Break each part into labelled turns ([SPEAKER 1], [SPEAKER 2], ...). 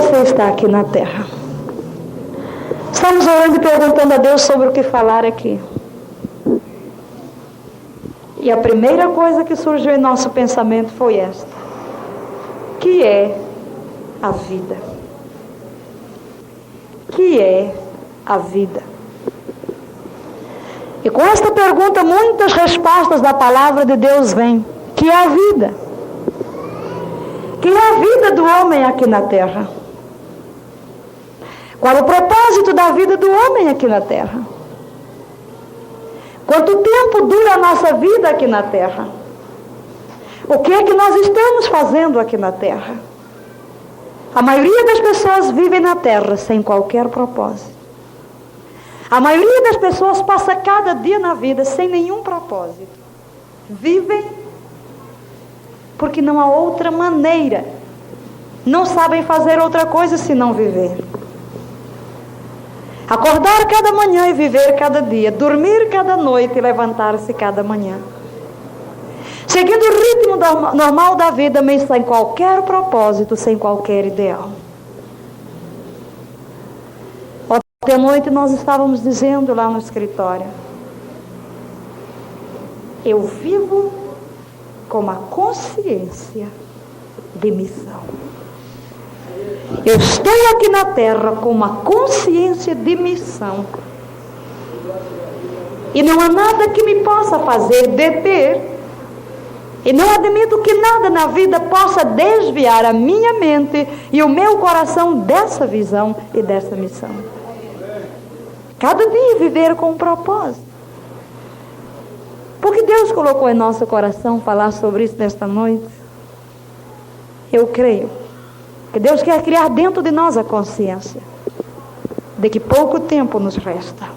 [SPEAKER 1] você está aqui na terra? Estamos orando e perguntando a Deus sobre o que falar aqui. E a primeira coisa que surgiu em nosso pensamento foi esta: que é a vida? Que é a vida? E com esta pergunta, muitas respostas da palavra de Deus vêm. Que é a vida? Que é a vida do homem aqui na terra? Qual o propósito da vida do homem aqui na terra? Quanto tempo dura a nossa vida aqui na terra? O que é que nós estamos fazendo aqui na terra? A maioria das pessoas vivem na terra sem qualquer propósito. A maioria das pessoas passa cada dia na vida sem nenhum propósito. Vivem porque não há outra maneira. Não sabem fazer outra coisa senão viver. Acordar cada manhã e viver cada dia. Dormir cada noite e levantar-se cada manhã. Seguindo o ritmo normal da vida, mas sem qualquer propósito, sem qualquer ideal. Ontem à noite nós estávamos dizendo lá no escritório: eu vivo com uma consciência de missão. Eu estou aqui na terra com uma consciência de missão. E não há nada que me possa fazer deter. E não admito que nada na vida possa desviar a minha mente e o meu coração dessa visão e dessa missão. Cada dia viver com um propósito. Porque Deus colocou em nosso coração falar sobre isso nesta noite. Eu creio que Deus quer criar dentro de nós a consciência de que pouco tempo nos resta.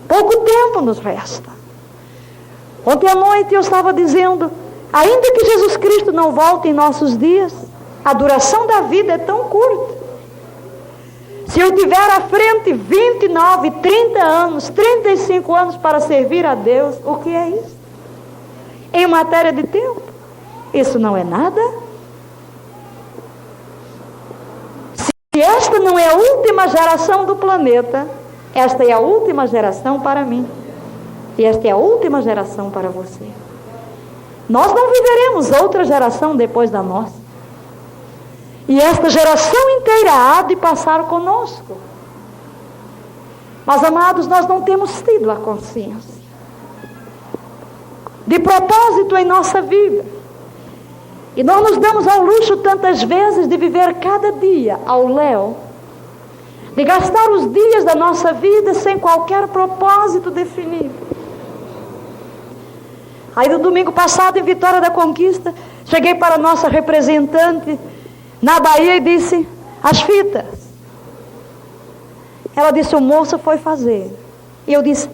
[SPEAKER 1] Pouco tempo nos resta. Ontem à noite eu estava dizendo, ainda que Jesus Cristo não volte em nossos dias, a duração da vida é tão curta. Se eu tiver à frente 29, 30 anos, 35 anos para servir a Deus, o que é isso? Em matéria de tempo, isso não é nada. Se esta não é a última geração do planeta, esta é a última geração para mim. E esta é a última geração para você. Nós não viveremos outra geração depois da nossa. E esta geração inteira há de passar conosco. Mas, amados, nós não temos tido a consciência de propósito em nossa vida. E nós nos damos ao luxo tantas vezes de viver cada dia ao léu, de gastar os dias da nossa vida sem qualquer propósito definido. Aí no domingo passado, em Vitória da Conquista, cheguei para a nossa representante na Bahia e disse: as fitas. Ela disse: o moço foi fazer. E eu disse: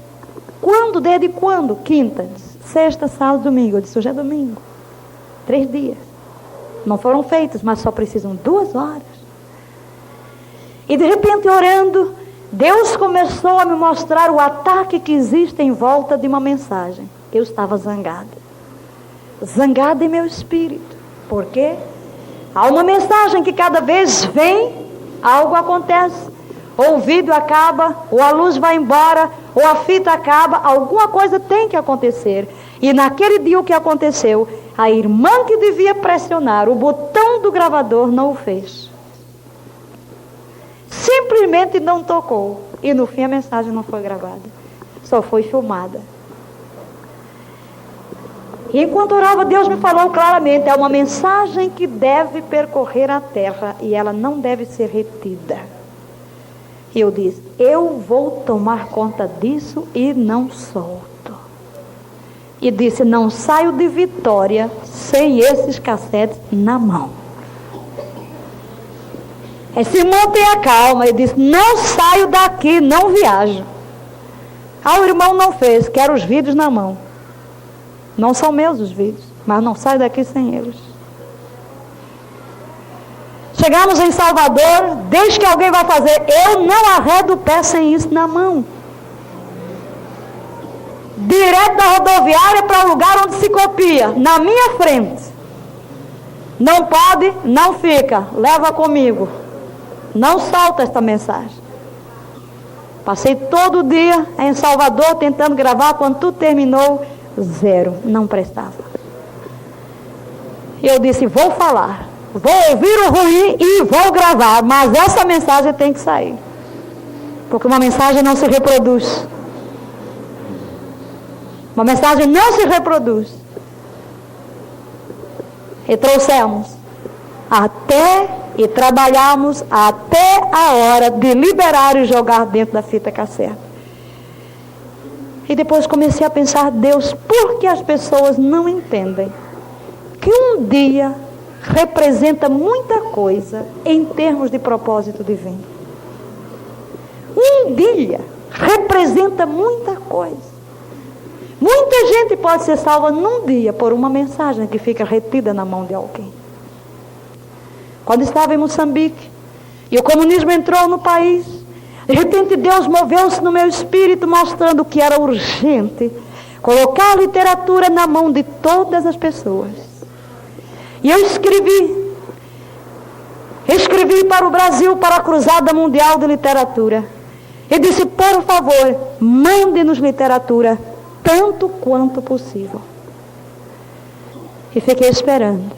[SPEAKER 1] quando? Desde quando? Quinta. Sexta, sábado, domingo. Eu disse: hoje é domingo. 3 dias. Não foram feitas, mas só precisam 2 horas. E de repente, orando, Deus começou a me mostrar o ataque que existe em volta de uma mensagem. Eu estava zangada. Zangada em meu espírito. Por quê? Há uma mensagem que cada vez vem, algo acontece. Ou o vídeo acaba, ou a luz vai embora, ou a fita acaba, alguma coisa tem que acontecer. E naquele dia o que aconteceu? A irmã que devia pressionar o botão do gravador não o fez. Simplesmente não tocou. E no fim a mensagem não foi gravada. Só foi filmada. E enquanto orava, Deus me falou claramente: é uma mensagem que deve percorrer a terra e ela não deve ser retida. E eu disse: eu vou tomar conta disso e não solto. E disse: não saio de Vitória sem esses cassetes na mão. Esse irmão tenha calma. Ele disse: não saio daqui, não viajo. Ah, o irmão não fez, quero os vídeos na mão. Não são meus os vídeos, mas não saio daqui sem eles. Chegamos em Salvador, desde que alguém vai fazer, eu não arredo o pé sem isso na mão. Direto da rodoviária para o lugar onde se copia, na minha frente. Não pode, não fica. Leva comigo. Não solta esta mensagem. Passei todo o dia em Salvador tentando gravar. Quando tudo terminou, 0. Não prestava. Eu disse, vou falar. Vou ouvir o ruim e vou gravar. Mas essa mensagem tem que sair. Porque uma mensagem não se reproduz. Uma mensagem não se reproduz. E trouxemos e trabalhamos até a hora de liberar e jogar dentro da fita cassete. E depois comecei a pensar, Deus, por que as pessoas não entendem que um dia representa muita coisa em termos de propósito divino? Um dia representa muita coisa. Muita gente pode ser salva num dia por uma mensagem que fica retida na mão de alguém. Quando estava em Moçambique e o comunismo entrou no país, de repente Deus moveu-se no meu espírito mostrando que era urgente colocar a literatura na mão de todas as pessoas. E eu escrevi para o Brasil, para a Cruzada Mundial de Literatura. E disse, por favor, mande-nos literatura tanto quanto possível. E fiquei esperando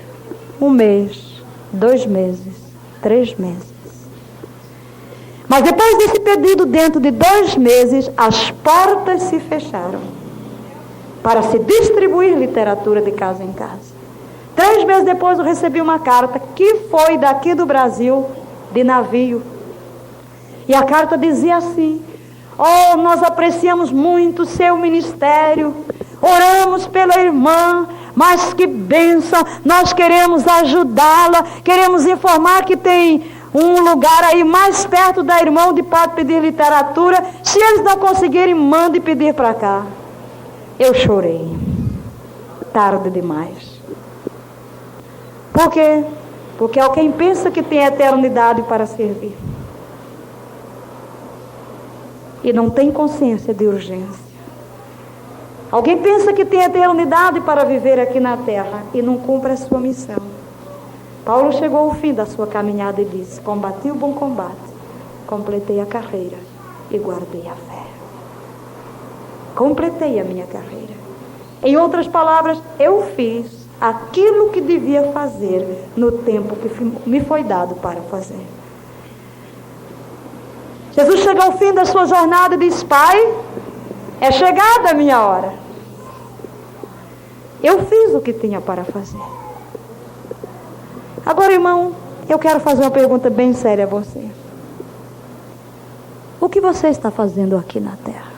[SPEAKER 1] 1 mês, 2 meses, 3 meses. Mas depois desse pedido, dentro de 2 meses, as portas se fecharam para se distribuir literatura de casa em casa. 3 meses depois eu recebi uma carta que foi daqui do Brasil, de navio. E a carta dizia assim, oh, nós apreciamos muito o seu ministério, oramos pela irmã, mas que bênção, nós queremos ajudá-la, queremos informar que tem um lugar aí mais perto da irmã onde pode pedir literatura, se eles não conseguirem, mande pedir para cá. Eu chorei, tarde demais. Por quê? Porque alguém pensa que tem eternidade para servir e não tem consciência de urgência. Alguém pensa que tem eternidade para viver aqui na terra e não cumpre a sua missão. Paulo chegou ao fim da sua caminhada e disse, combati o bom combate, completei a carreira e guardei a fé. Completei a minha carreira. Em outras palavras, eu fiz aquilo que devia fazer no tempo que me foi dado para fazer. Jesus chegou ao fim da sua jornada e disse, Pai, é chegada a minha hora. Eu fiz o que tinha para fazer. Agora, irmão, eu quero fazer uma pergunta bem séria a você. O que você está fazendo aqui na terra?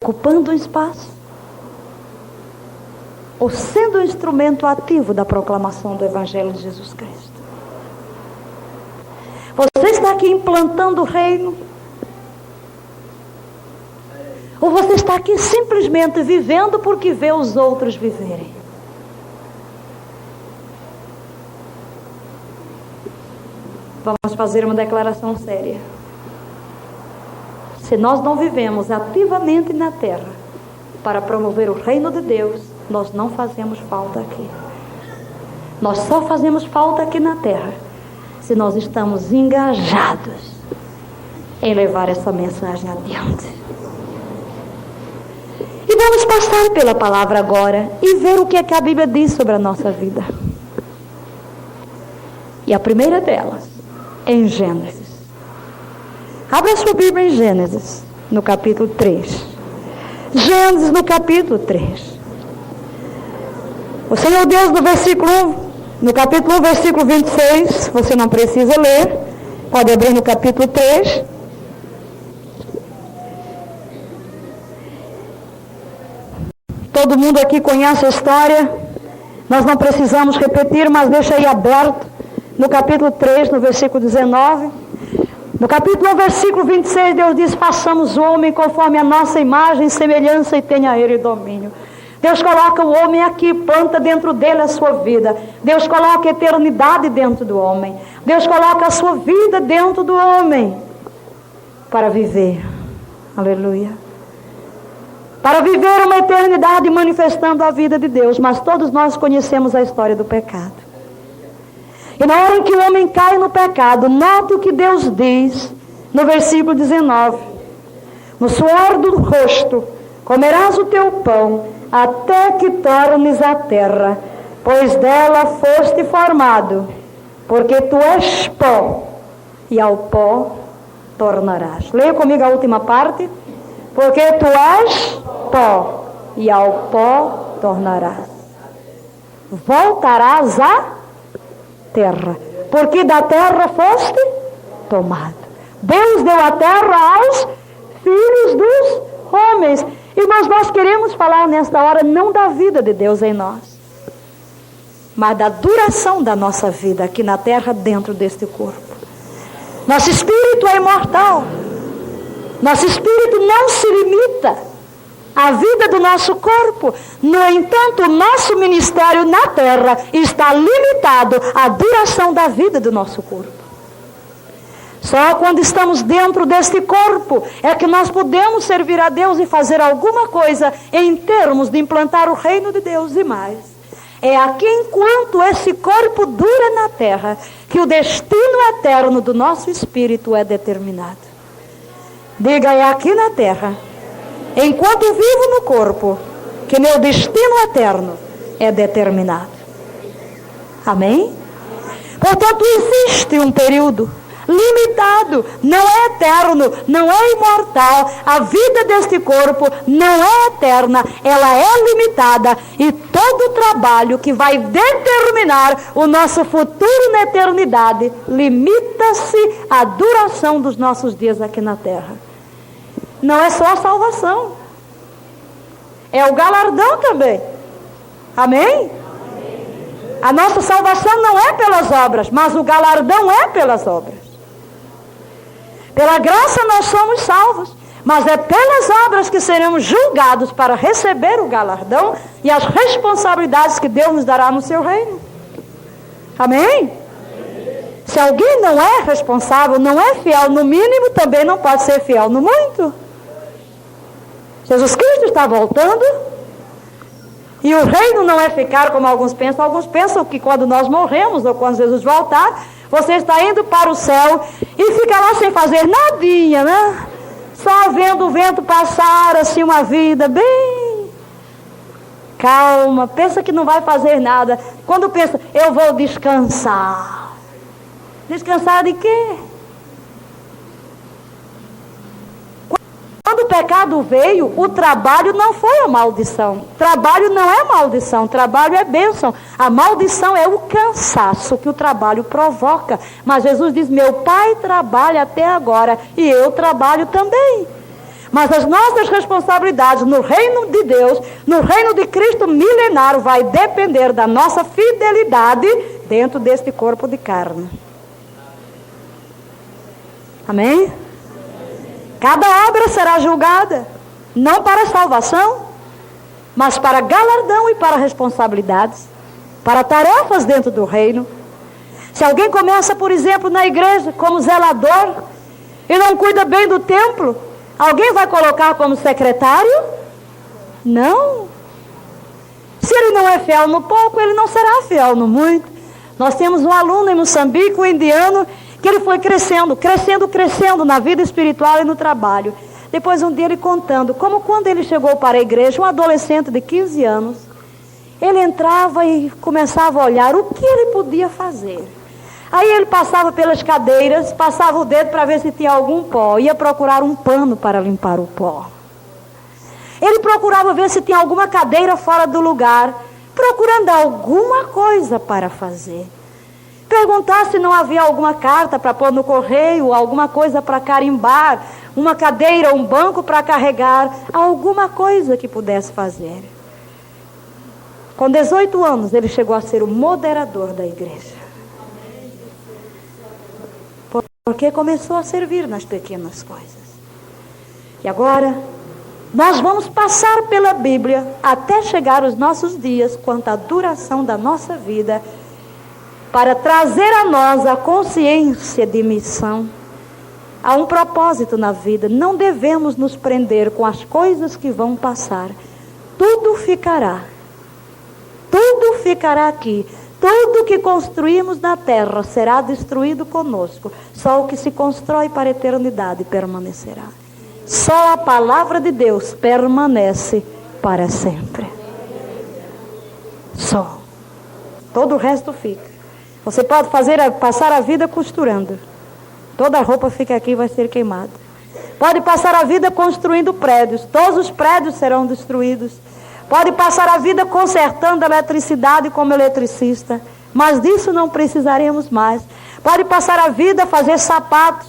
[SPEAKER 1] Ocupando um espaço? Ou sendo um instrumento ativo da proclamação do Evangelho de Jesus Cristo? Você está aqui implantando o reino? Ou você está aqui simplesmente vivendo porque vê os outros viverem? Vamos fazer uma declaração séria. Se nós não vivemos ativamente na terra para promover o reino de Deus, nós não fazemos falta aqui. Nós só fazemos falta aqui na terra se nós estamos engajados em levar essa mensagem adiante. E vamos passar pela palavra agora e ver o que é que a Bíblia diz sobre a nossa vida. E a primeira delas, em Gênesis. Abra a sua Bíblia em Gênesis, no capítulo 3. Gênesis, no capítulo 3. O Senhor Deus, no capítulo 1, versículo 26, você não precisa ler, pode abrir no capítulo 3. Todo mundo aqui conhece a história, nós não precisamos repetir, mas deixa aí aberto, no capítulo 3, no versículo 19. No capítulo 1, versículo 26, Deus diz, façamos o homem conforme a nossa imagem, semelhança, e tenha ele domínio. Deus coloca o homem aqui, planta dentro dele a sua vida. Deus coloca a eternidade dentro do homem. Deus coloca a sua vida dentro do homem para viver. Aleluia. para viver uma eternidade manifestando a vida de Deus. Mas todos nós conhecemos a história do pecado. E na hora em que o homem cai no pecado, note o que Deus diz no versículo 19. No suor do rosto comerás o teu pão, até que tornes a terra, pois dela foste formado, porque tu és pó, e ao pó tornarás. Leia comigo a última parte. Porque tu és pó, e ao pó tornarás. Voltarás à terra, porque da terra foste tomado. Deus deu a terra aos filhos dos homens. Irmãos, nós queremos falar nesta hora não da vida de Deus em nós, mas da duração da nossa vida aqui na terra, dentro deste corpo. Nosso espírito é imortal. Nosso espírito não se limita à vida do nosso corpo. No entanto, o nosso ministério na terra está limitado à duração da vida do nosso corpo. Só quando estamos dentro deste corpo é que nós podemos servir a Deus e fazer alguma coisa em termos de implantar o reino de Deus e mais. É aqui, enquanto esse corpo dura na terra, que o destino eterno do nosso espírito é determinado. Diga, é aqui na terra, enquanto vivo no corpo, que meu destino eterno é determinado. Amém? Portanto, existe um período limitado, não é eterno, não é imortal. A vida deste corpo não é eterna, ela é limitada. E todo o trabalho que vai determinar o nosso futuro na eternidade limita-se à duração dos nossos dias aqui na terra. Não é só a salvação, é o galardão também. Amém? A nossa salvação não é pelas obras, mas o galardão é pelas obras. Pela graça nós somos salvos, mas é pelas obras que seremos julgados para receber o galardão e as responsabilidades que Deus nos dará no seu reino. Amém? Se alguém não é responsável, não é fiel no mínimo, também não pode ser fiel no muito. Jesus Cristo está voltando. E o reino não é ficar como alguns pensam. Alguns pensam que quando nós morremos ou quando Jesus voltar, você está indo para o céu e fica lá sem fazer nadinha, né? Só vendo o vento passar, assim, uma vida bem calma. Pensa que não vai fazer nada. Quando pensa, eu vou descansar. Descansar de quê? Quando o pecado veio, o trabalho não foi a maldição. Trabalho não é maldição, trabalho é bênção. A maldição é o cansaço que o trabalho provoca. Mas Jesus diz, meu Pai trabalha até agora e eu trabalho também. Mas as nossas responsabilidades no reino de Deus, no reino de Cristo milenário, vai depender da nossa fidelidade dentro deste corpo de carne. Amém? Cada obra será julgada, não para salvação, mas para galardão e para responsabilidades, para tarefas dentro do reino. Se alguém começa, por exemplo, na igreja como zelador e não cuida bem do templo, alguém vai colocar como secretário? Não. Se ele não é fiel no pouco, ele não será fiel no muito. Nós temos um aluno em Moçambique, um indiano, que ele foi crescendo na vida espiritual e no trabalho. Depois um dia ele contando, como quando ele chegou para a igreja, um adolescente de 15 anos, ele entrava e começava a olhar o que ele podia fazer. Aí ele passava pelas cadeiras, passava o dedo para ver se tinha algum pó, ia procurar um pano para limpar o pó. Ele procurava ver se tinha alguma cadeira fora do lugar, procurando alguma coisa para fazer. Perguntar se não havia alguma carta para pôr no correio, alguma coisa para carimbar, uma cadeira, um banco para carregar, alguma coisa que pudesse fazer. Com 18 anos, ele chegou a ser o moderador da igreja. Porque começou a servir nas pequenas coisas. E agora, nós vamos passar pela Bíblia até chegar aos nossos dias, quanto à duração da nossa vida, para trazer a nós a consciência de missão Há um propósito na vida. Não devemos nos prender com as coisas que vão passar. Tudo ficará. Tudo ficará aqui. Tudo que construímos na terra será destruído conosco. Só o que se constrói para a eternidade permanecerá. Só a palavra de Deus permanece para sempre. Só. Todo o resto fica. Você pode passar a vida costurando. Toda a roupa fica aqui e vai ser queimada. Pode passar a vida construindo prédios. Todos os prédios serão destruídos. Pode passar a vida consertando a eletricidade como eletricista. Mas disso não precisaremos mais. Pode passar a vida a fazer sapatos.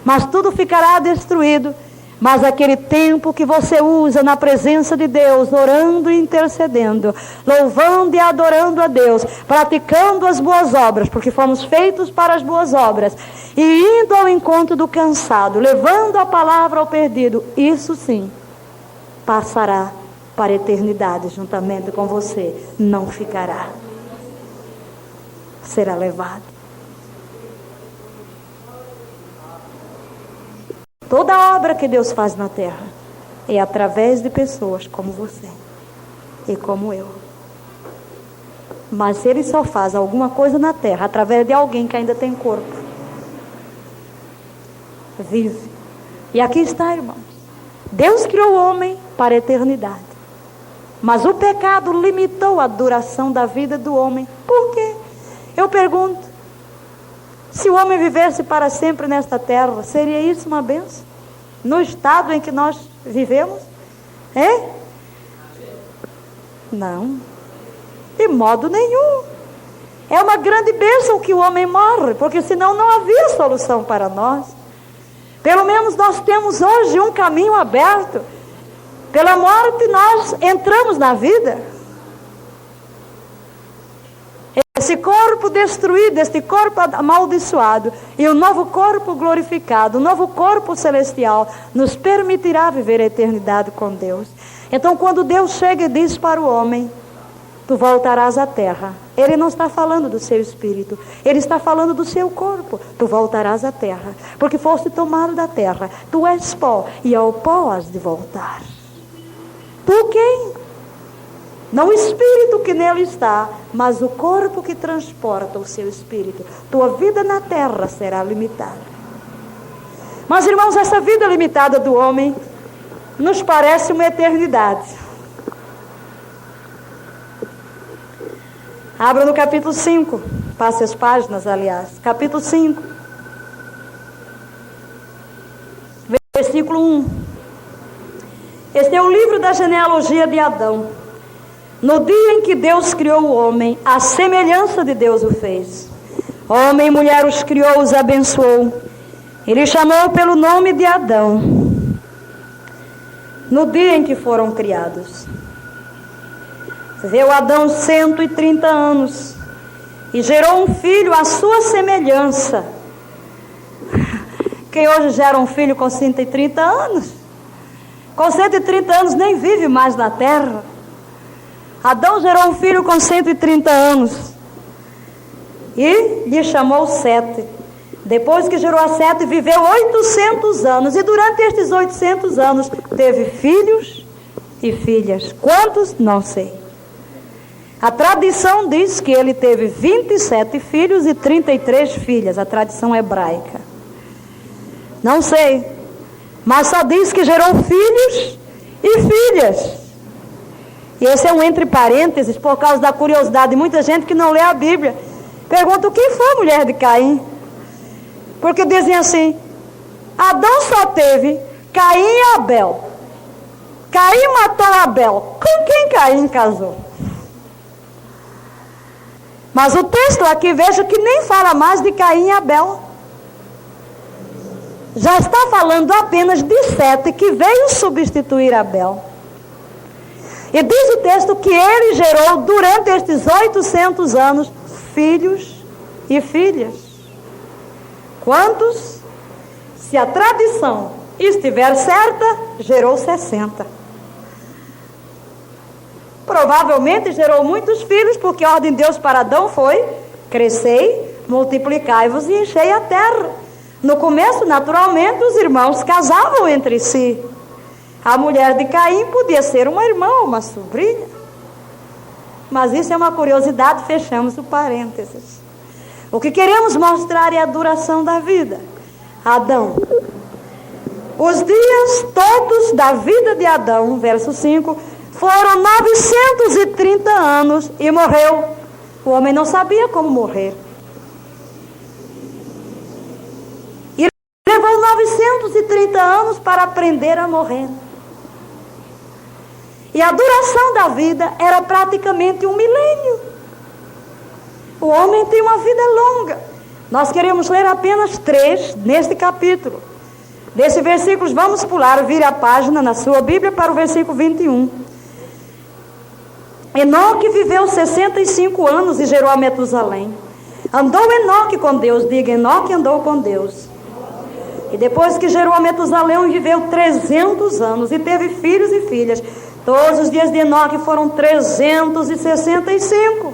[SPEAKER 1] Mas tudo ficará destruído. Mas aquele tempo que você usa na presença de Deus, orando e intercedendo, louvando e adorando a Deus, praticando as boas obras, porque fomos feitos para as boas obras, e indo ao encontro do cansado, levando a palavra ao perdido, isso sim, passará para a eternidade juntamente com você, não ficará, será levado. Toda obra que Deus faz na terra é através de pessoas como você e como eu. Mas se Ele só faz alguma coisa na terra através de alguém que ainda tem corpo, vive. E aqui está, irmãos. Deus criou o homem para a eternidade. Mas o pecado limitou a duração da vida do homem. Por quê? Eu pergunto. Se o homem vivesse para sempre nesta terra, seria isso uma bênção? No estado em que nós vivemos? É? Não. De modo nenhum. É uma grande bênção que o homem morre, porque senão não havia solução para nós. Pelo menos nós temos hoje um caminho aberto. Pela morte nós entramos na vida. Esse corpo destruído, este corpo amaldiçoado e o novo corpo glorificado, o novo corpo celestial nos permitirá viver a eternidade com Deus. Então quando Deus chega e diz para o homem, tu voltarás à terra, Ele não está falando do seu espírito, Ele está falando do seu corpo. Tu voltarás à terra, porque foste tomado da terra, tu és pó e ao pó has de voltar. Tu quem? Não o espírito que nele está, mas o corpo que transporta o seu espírito. Tua vida na terra será limitada. Mas, irmãos, essa vida limitada do homem nos parece uma eternidade. Abra no capítulo 5. Passe as páginas, aliás. Capítulo 5. Versículo 1. Este é o livro da genealogia de Adão. No dia em que Deus criou o homem, a semelhança de Deus o fez. Homem e mulher os criou, os abençoou. Ele chamou pelo nome de Adão. No dia em que foram criados. Viveu Adão 130 anos. E gerou um filho à sua semelhança. Quem hoje gera um filho com 130 anos? Com 130 anos nem vive mais na terra. Adão gerou um filho com 130 anos e lhe chamou Sete. Depois que gerou a Sete, viveu 800 anos. E durante estes 800 anos teve filhos e filhas. Quantos? Não sei. A tradição diz que ele teve 27 filhos e 33 filhas. A tradição hebraica. Não sei. Mas só diz que gerou filhos e filhas. E esse é um entre parênteses, por causa da curiosidade de muita gente que não lê a Bíblia. Pergunta, quem foi a mulher de Caim? Porque dizem assim, Adão só teve Caim e Abel. Caim matou Abel. Com quem Caim casou? Mas o texto aqui, veja que nem fala mais de Caim e Abel. Já está falando apenas de Sete, que veio substituir Abel. E diz o texto que ele gerou, durante estes 800 anos, filhos e filhas. Quantos? Se a tradição estiver certa, gerou 60. Provavelmente gerou muitos filhos, porque a ordem de Deus para Adão foi: crescei, multiplicai-vos e enchei a terra. No começo, naturalmente, os irmãos casavam entre si. A mulher de Caim podia ser uma irmã ou uma sobrinha. Mas isso é uma curiosidade, fechamos o parênteses. O que queremos mostrar é a duração da vida. Adão. Os dias todos da vida de Adão, verso 5, foram 930 anos e morreu. O homem não sabia como morrer. E levou 930 anos para aprender a morrer. E a duração da vida era praticamente 1 milênio. O homem tem uma vida longa. Nós queremos ler apenas 3 neste capítulo. Desses versículos, vamos pular, vire a página na sua Bíblia para o versículo 21. Enoque viveu 65 anos e gerou a Metusalém. Andou Enoque com Deus, diga, Enoque andou com Deus. E depois que gerou a Metusalém, viveu 300 anos e teve filhos e filhas. Todos os dias de Enoque foram 365.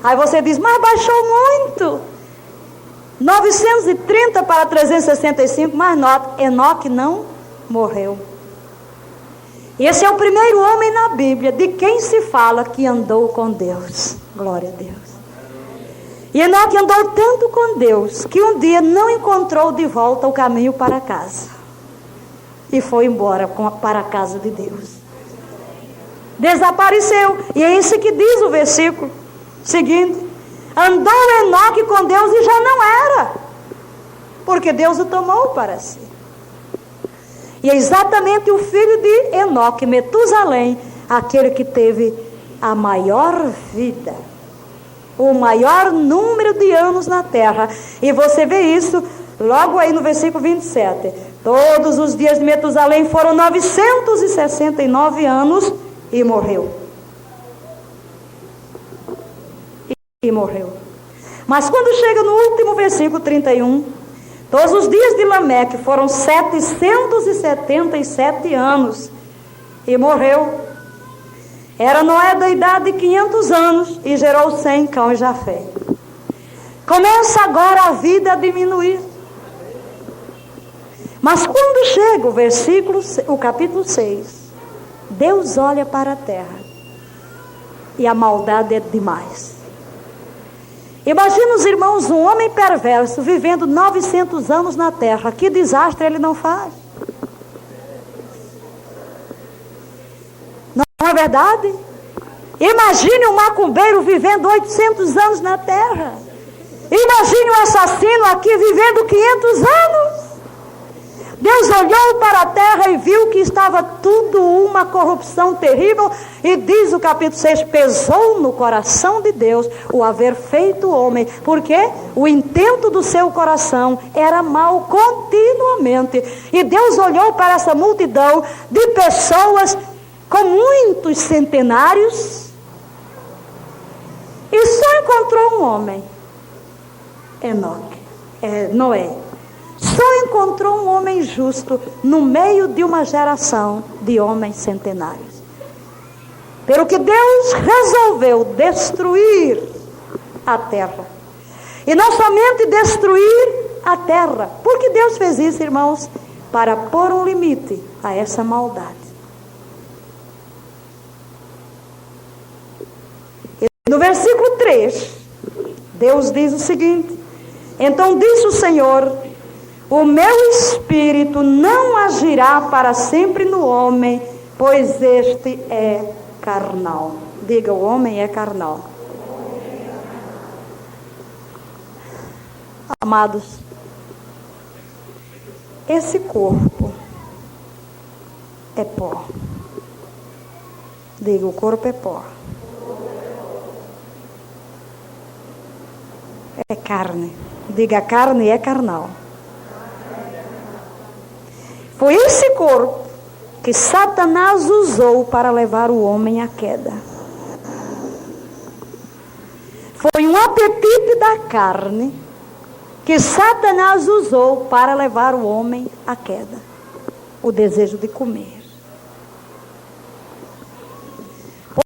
[SPEAKER 1] Aí você diz, mas baixou muito. 930 para 365, mas nota, Enoque não morreu. Esse é o primeiro homem na Bíblia de quem se fala que andou com Deus. Glória a Deus. E Enoque andou tanto com Deus que um dia não encontrou de volta o caminho para casa. E foi embora para a casa de Deus. Desapareceu. E é isso que diz o versículo seguinte. Andou Enoque com Deus e já não era. Porque Deus o tomou para si. E é exatamente o filho de Enoque, Metusalém, aquele que teve a maior vida. O maior número de anos na terra. E você vê isso logo aí no versículo 27. Todos os dias de Metusalém foram 969 anos e morreu. E morreu. Mas quando chega no último versículo 31, todos os dias de Lameque foram 777 anos e morreu. Era Noé da idade de 500 anos e gerou Sem, Cão e Jafé. Começa agora a vida a diminuir. Mas quando chega o capítulo 6, Deus olha para a terra e a maldade é demais. Imagina os irmãos, um homem perverso vivendo 900 anos na terra. Que desastre ele não faz? Não é verdade? Imagine um macumbeiro vivendo 800 anos na terra. Imagine um assassino aqui vivendo 500 anos. Deus olhou para a terra e viu que estava tudo uma corrupção terrível. E diz o capítulo 6, pesou no coração de Deus o haver feito o homem. Porque o intento do seu coração era mal continuamente. E Deus olhou para essa multidão de pessoas com muitos centenários. E só encontrou um homem. Noé. Só encontrou um homem justo no meio de uma geração de homens centenários. Pelo que Deus resolveu destruir a terra. E não somente destruir a terra. Porque Deus fez isso, irmãos, para pôr um limite a essa maldade. E no versículo 3, Deus diz o seguinte: então disse o Senhor, o meu espírito não agirá para sempre no homem, pois este é carnal. Diga, o homem é carnal. Amados, esse corpo é pó. Diga, o corpo é pó. É carne. Diga, a carne é carnal. Foi esse corpo que Satanás usou para levar o homem à queda. Foi um apetite da carne que Satanás usou para levar o homem à queda. O desejo de comer.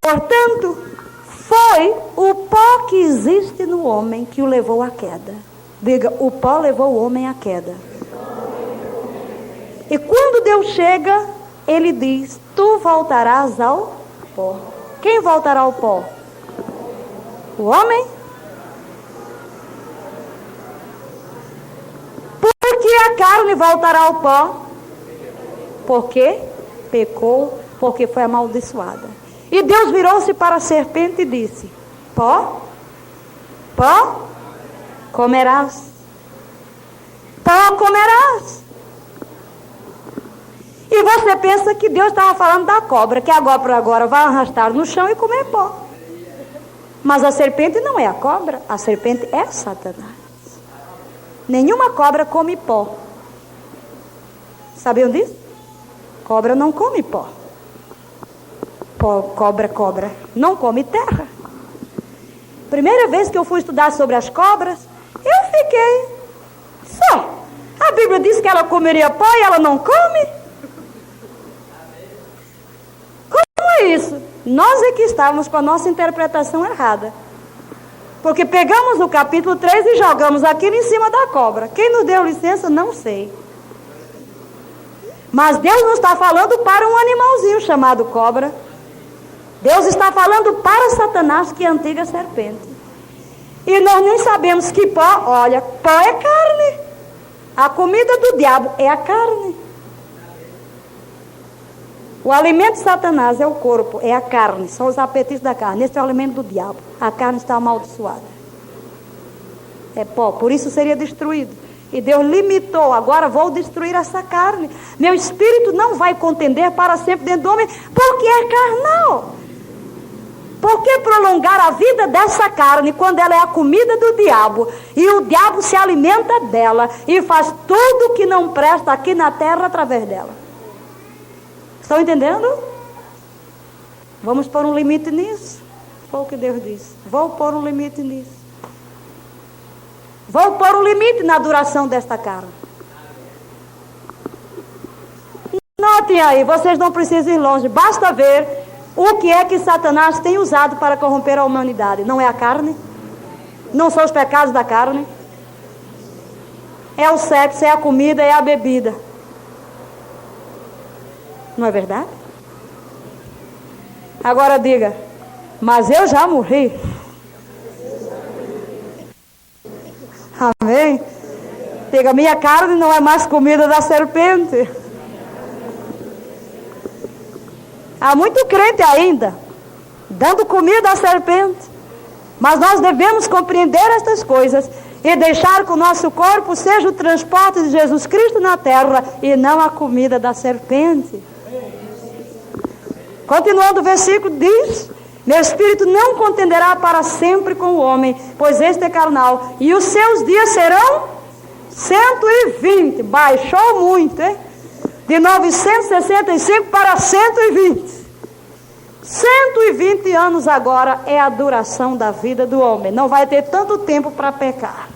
[SPEAKER 1] Portanto, foi o pó que existe no homem que o levou à queda. Diga, o pó levou o homem à queda. E quando Deus chega, Ele diz, tu voltarás ao pó. Quem voltará ao pó? O homem? Por que a carne voltará ao pó? Porque pecou, porque foi amaldiçoada. E Deus virou-se para a serpente e disse, pó, pó, comerás. Pó comerás. E você pensa que Deus estava falando da cobra, que a cobra agora vai arrastar no chão e comer pó. Mas a serpente não é a cobra, a serpente é Satanás. Nenhuma cobra come pó. Sabiam disso? Cobra não come pó. Cobra não come terra. Primeira vez que eu fui estudar sobre as cobras, eu fiquei só. A Bíblia diz que ela comeria pó e ela não come? Como é isso? Nós é que estávamos com a nossa interpretação errada. Porque pegamos o capítulo 3 e jogamos aquilo em cima da cobra. Quem nos deu licença, não sei. Mas Deus não está falando para um animalzinho chamado cobra. Deus está falando para Satanás, que é a antiga serpente. E nós nem sabemos que pó, olha, pó é carne. A comida do diabo é a carne. O alimento de Satanás é o corpo, é a carne, são os apetites da carne. Esse é o alimento do diabo. A carne está amaldiçoada. É pó, por isso seria destruído. E Deus limitou, agora vou destruir essa carne. Meu espírito não vai contender para sempre dentro do homem, porque é carnal. Por que prolongar a vida dessa carne quando ela é a comida do diabo? E o diabo se alimenta dela e faz tudo que não presta aqui na terra através dela. Estão entendendo? Vamos pôr um limite nisso? Foi o que Deus disse. Vou pôr um limite nisso. Vou pôr um limite na duração desta carne. Notem aí, vocês não precisam ir longe. Basta ver o que é que Satanás tem usado para corromper a humanidade. Não é a carne? Não são os pecados da carne? É o sexo, é a comida, é a bebida. Não é verdade? Agora diga, mas eu já morri. Amém? Diga, minha carne não é mais comida da serpente. Há muito crente ainda, dando comida à serpente. Mas nós devemos compreender estas coisas e deixar que o nosso corpo seja o transporte de Jesus Cristo na terra e não a comida da serpente. Continuando o versículo diz, meu espírito não contenderá para sempre com o homem, pois este é carnal, e os seus dias serão 120, baixou muito, hein? De 965 para 120. 120 anos agora é a duração da vida do homem. Não vai ter tanto tempo para pecar.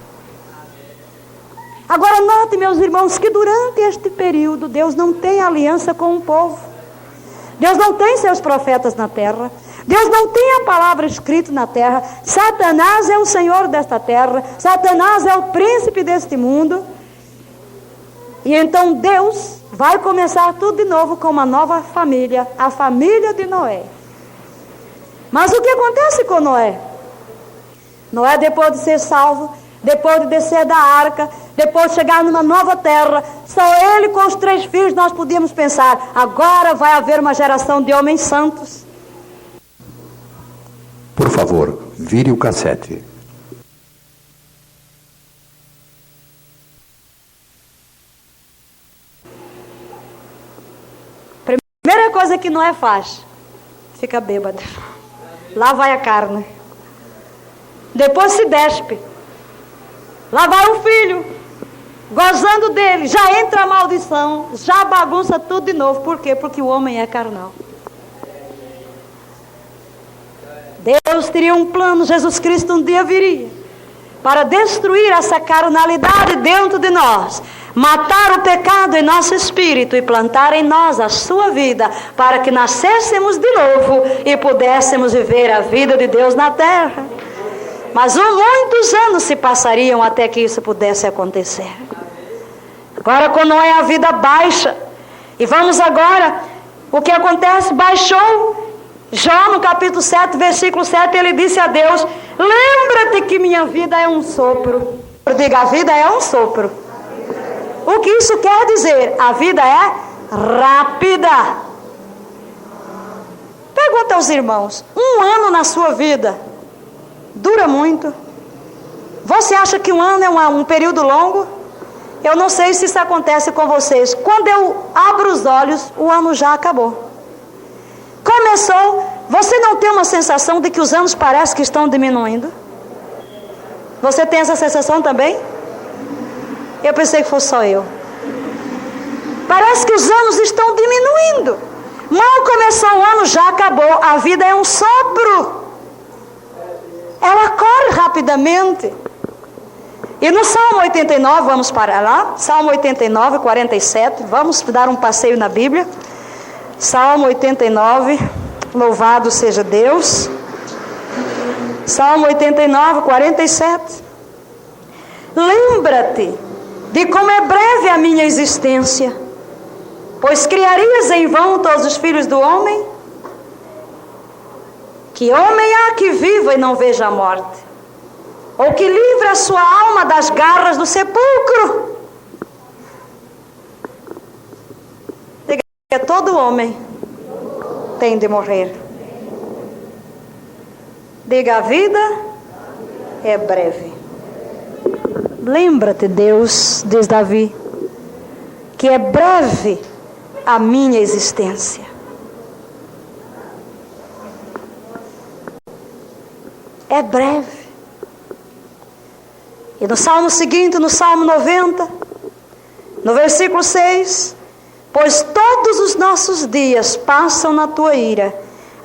[SPEAKER 1] Agora note, meus irmãos, que durante este período Deus não tem aliança com o povo. Deus não tem seus profetas na terra. Deus não tem a palavra escrita na terra. Satanás é o senhor desta terra. Satanás é o príncipe deste mundo. E então Deus vai começar tudo de novo com uma nova família, a família de Noé. Mas o que acontece com Noé? Noé, depois de ser salvo, depois de descer da arca, depois de chegar numa nova terra, só ele com os 3 filhos, nós podíamos pensar, agora vai haver uma geração de homens santos.
[SPEAKER 2] Por favor, vire o cassete.
[SPEAKER 1] Primeira coisa que Noé faz, fica bêbado. Lá vai a carne. Depois se despe. Lá vai o filho, gozando dele. Já entra a maldição, já bagunça tudo de novo. Por quê? Porque o homem é carnal. Deus teria um plano, Jesus Cristo um dia viria para destruir essa carnalidade dentro de nós, matar o pecado em nosso espírito e plantar em nós a sua vida, para que nascêssemos de novo e pudéssemos viver a vida de Deus na terra. Mas muitos anos se passariam até que isso pudesse acontecer. Agora, quando é a vida baixa, e vamos agora, o que acontece? Baixou. Jó, no capítulo 7, versículo 7, ele disse a Deus: lembra-te que minha vida é um sopro. Diga, a vida é um sopro. O que isso quer dizer? A vida é rápida. Pergunta aos irmãos: um ano na sua vida dura muito? Você acha que um ano é um período longo? Eu não sei se isso acontece com vocês. Quando eu abro os olhos, o ano já acabou. Começou. Você não tem uma sensação de que os anos parecem que estão diminuindo? Você tem essa sensação também? Eu pensei que fosse só eu. Parece que os anos estão diminuindo. Mal começou o ano, já acabou. A vida é um sopro. Ela corre rapidamente. E no Salmo 89, vamos parar lá. Salmo 89, 47. Vamos dar um passeio na Bíblia. Salmo 89, louvado seja Deus. Salmo 89, 47. Lembra-te de como é breve a minha existência, pois criarias em vão todos os filhos do homem? Que homem há que viva e não veja a morte? Ou que livre a sua alma das garras do sepulcro? Todo homem tem de morrer. Diga, a vida é breve. Lembra-te, Deus, diz Davi, que é breve a minha existência. É breve. E no salmo seguinte, no Salmo 90, no versículo 6, pois todos os nossos dias passam na tua ira,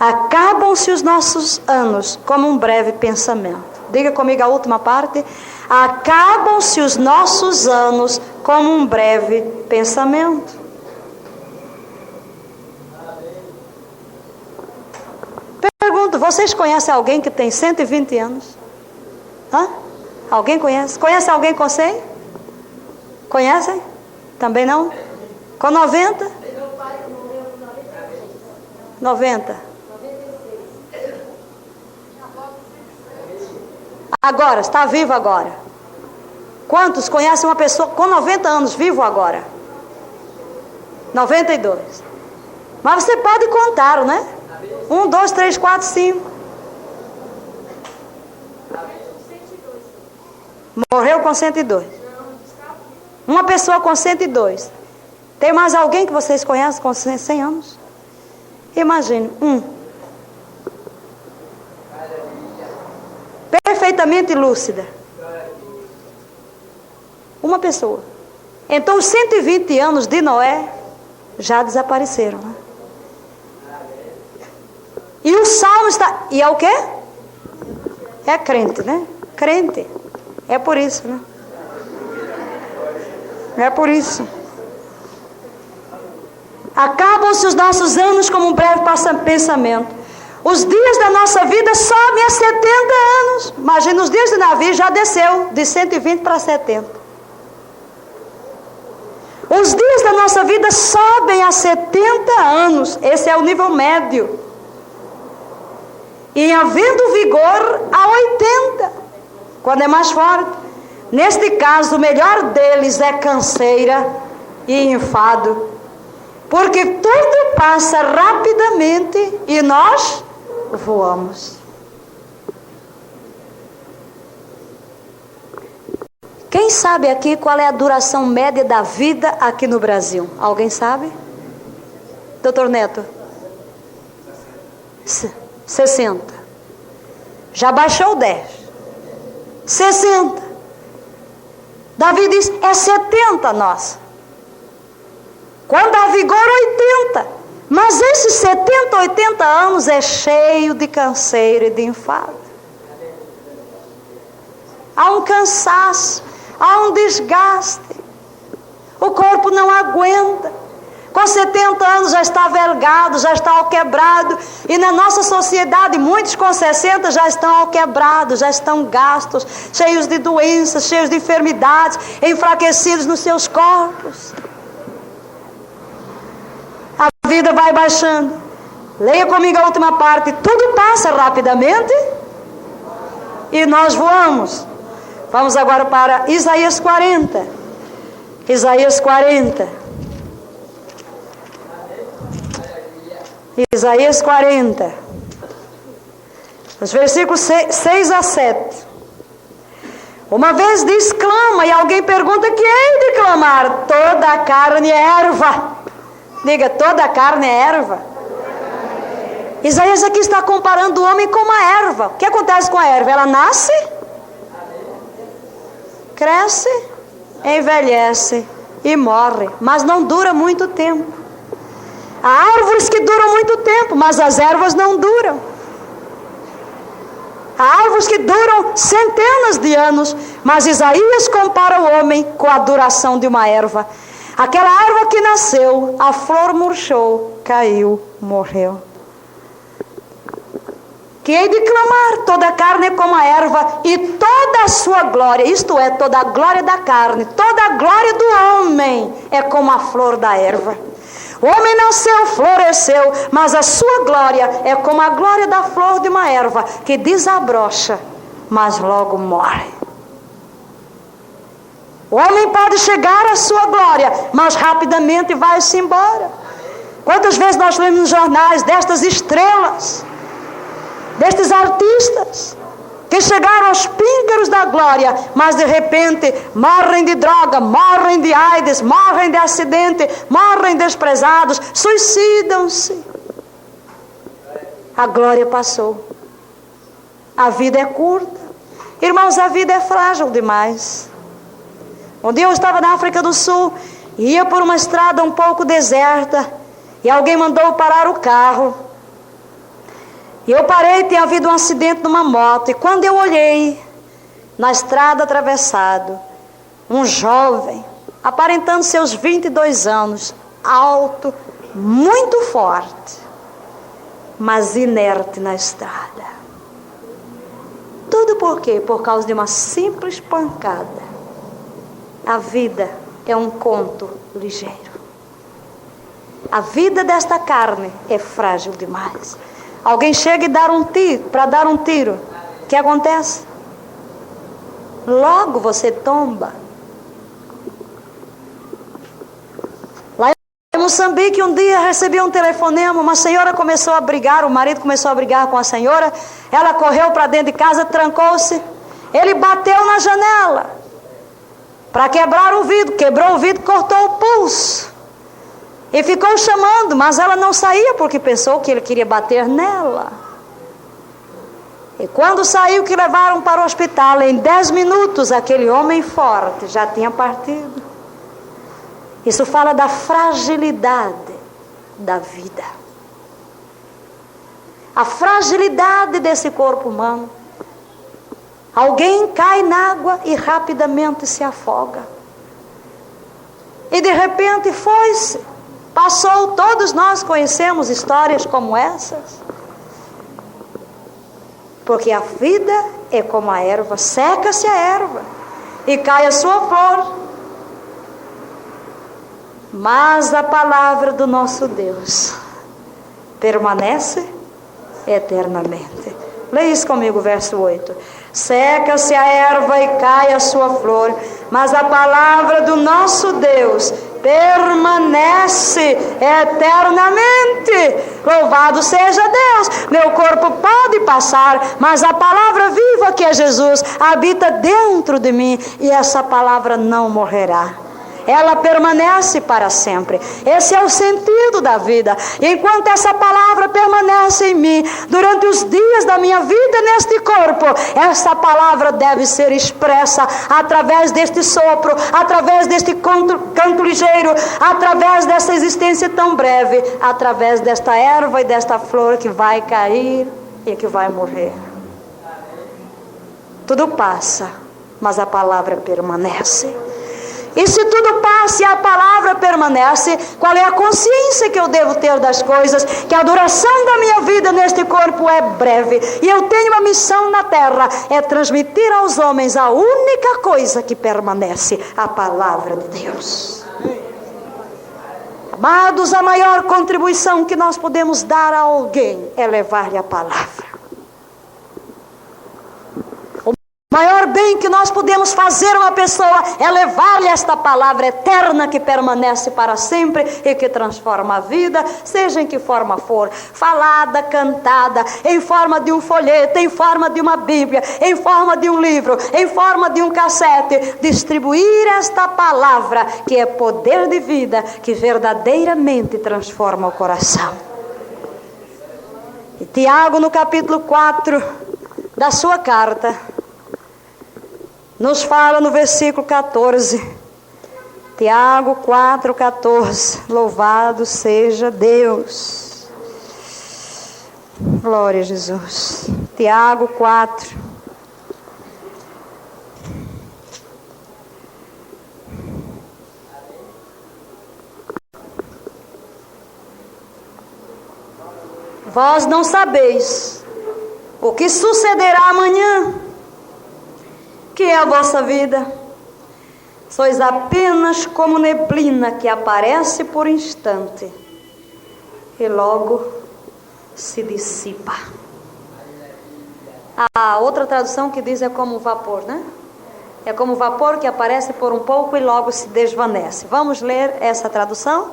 [SPEAKER 1] acabam-se os nossos anos como um breve pensamento. Diga comigo a última parte. Acabam-se os nossos anos como um breve pensamento. Pergunto, vocês conhecem alguém que tem 120 anos? Hã? Alguém conhece? Conhece alguém com 100? Conhecem? Também não? Com 90? 90. Agora, está vivo agora. Quantos conhecem uma pessoa com 90 anos vivo agora? 92. Mas você pode contar, né? 1, 2, 3, 4, 5. Morreu com 102. Uma pessoa com 102. Tem mais alguém que vocês conhecem com 100 anos? Imagine, perfeitamente lúcida. Uma pessoa. Então os 120 anos de Noé já desapareceram, né? E o salmo está... E é o quê? É crente, né? Crente. É por isso, né? É por isso. Acabam-se os nossos anos como um breve pensamento. Os dias da nossa vida sobem a 70 anos. Imagina, os dias de Davi já desceu de 120 para 70. Os dias da nossa vida sobem a 70 anos. Esse é o nível médio. E havendo vigor a 80, quando é mais forte. Neste caso, o melhor deles é canseira e enfado. Porque tudo passa rapidamente e nós voamos. Quem sabe aqui qual é a duração média da vida aqui no Brasil? Alguém sabe? Doutor Neto? 60. Já baixou 10. 60. Davi diz, é 70 nós. Quando há vigor, 80. Mas esses 70, 80 anos é cheio de canseira e de enfado. Há um cansaço, há um desgaste. O corpo não aguenta. com 70 anos já está vergado, já está alquebrado. E na nossa sociedade, muitos com 60 já estão alquebrados, já estão gastos, cheios de doenças, cheios de enfermidades, enfraquecidos nos seus corpos. A vida vai baixando. Leia comigo a última parte. Tudo passa rapidamente e nós voamos. Vamos agora para Isaías 40. Isaías 40. Isaías 40. Os versículos 6 a 7. Uma vez diz, clama, e alguém pergunta, que hei de clamar? Toda a carne é erva. Diga, toda a carne é erva. Isaías aqui está comparando o homem com uma erva. O que acontece com a erva? Ela nasce, cresce, envelhece e morre, mas não dura muito tempo. Há árvores que duram muito tempo, mas as ervas não duram. Há árvores que duram centenas de anos, mas Isaías compara o homem com a duração de uma erva. Aquela erva que nasceu, a flor murchou, caiu, morreu. Que hei de clamar, toda a carne é como a erva, e toda a sua glória, isto é, toda a glória da carne, toda a glória do homem é como a flor da erva. O homem nasceu, floresceu, mas a sua glória é como a glória da flor de uma erva, que desabrocha, mas logo morre. O homem pode chegar à sua glória, mas rapidamente vai-se embora. Quantas vezes nós lemos nos jornais destas estrelas, destes artistas, que chegaram aos píncaros da glória, mas de repente morrem de droga, morrem de AIDS, morrem de acidente, morrem desprezados, suicidam-se. A glória passou. A vida é curta. Irmãos, a vida é frágil demais. Um dia eu estava na África do Sul, ia por uma estrada um pouco deserta, e alguém mandou parar o carro. E eu parei, tinha havido um acidente numa moto, e quando eu olhei, na estrada atravessado, um jovem, aparentando seus 22 anos, alto, muito forte, mas inerte na estrada. Tudo por quê? Por causa de uma simples pancada. A vida é um conto ligeiro. A vida desta carne é frágil demais. Alguém chega e dá um tiro, para dar um tiro. O que acontece? Logo você tomba. Lá em Moçambique, um dia recebi um telefonema, uma senhora começou a brigar, o marido começou a brigar com a senhora, ela correu para dentro de casa, trancou-se, ele bateu na janela para quebrar o vidro, quebrou o vidro, cortou o pulso. E ficou chamando, mas ela não saía porque pensou que ele queria bater nela. E quando saiu, que levaram para o hospital, em 10 minutos aquele homem forte já tinha partido. Isso fala da fragilidade da vida. A fragilidade desse corpo humano. Alguém cai na água e rapidamente se afoga. E de repente foi-se. Passou, todos nós conhecemos histórias como essas. Porque a vida é como a erva, seca-se a erva e cai a sua flor. Mas a palavra do nosso Deus permanece eternamente. Leia isso comigo, verso 8. Seca-se a erva e cai a sua flor, mas a palavra do nosso Deus permanece eternamente. Louvado seja Deus. Meu corpo pode passar, mas a palavra viva que é Jesus habita dentro de mim, e essa palavra não morrerá. Ela permanece para sempre. Esse é o sentido da vida. E enquanto essa palavra permanece em mim, durante os dias da minha vida neste corpo, essa palavra deve ser expressa através deste sopro, através deste canto ligeiro, através dessa existência tão breve, através desta erva e desta flor que vai cair e que vai morrer. Tudo passa, mas a palavra permanece. E se tudo passa e a palavra permanece, qual é a consciência que eu devo ter das coisas? Que a duração da minha vida neste corpo é breve. E eu tenho uma missão na terra, é transmitir aos homens a única coisa que permanece, a palavra de Deus. Amados, a maior contribuição que nós podemos dar a alguém é levar-lhe a palavra. O maior bem que nós podemos fazer a uma pessoa é levar-lhe esta palavra eterna que permanece para sempre e que transforma a vida, seja em que forma for, falada, cantada, em forma de um folheto, em forma de uma Bíblia, em forma de um livro, em forma de um cassete. Distribuir esta palavra que é poder de vida, que verdadeiramente transforma o coração. E Tiago, no capítulo 4 da sua carta, nos fala no versículo 14, Tiago 4,14, louvado seja Deus, glória a Jesus. Tiago 4, vós não sabeis o que sucederá amanhã, que é a vossa vida. Sois apenas como neblina que aparece por instante e logo se dissipa. A outra tradução que diz é como vapor, né? É como vapor que aparece por um pouco e logo se desvanece. Vamos ler essa tradução?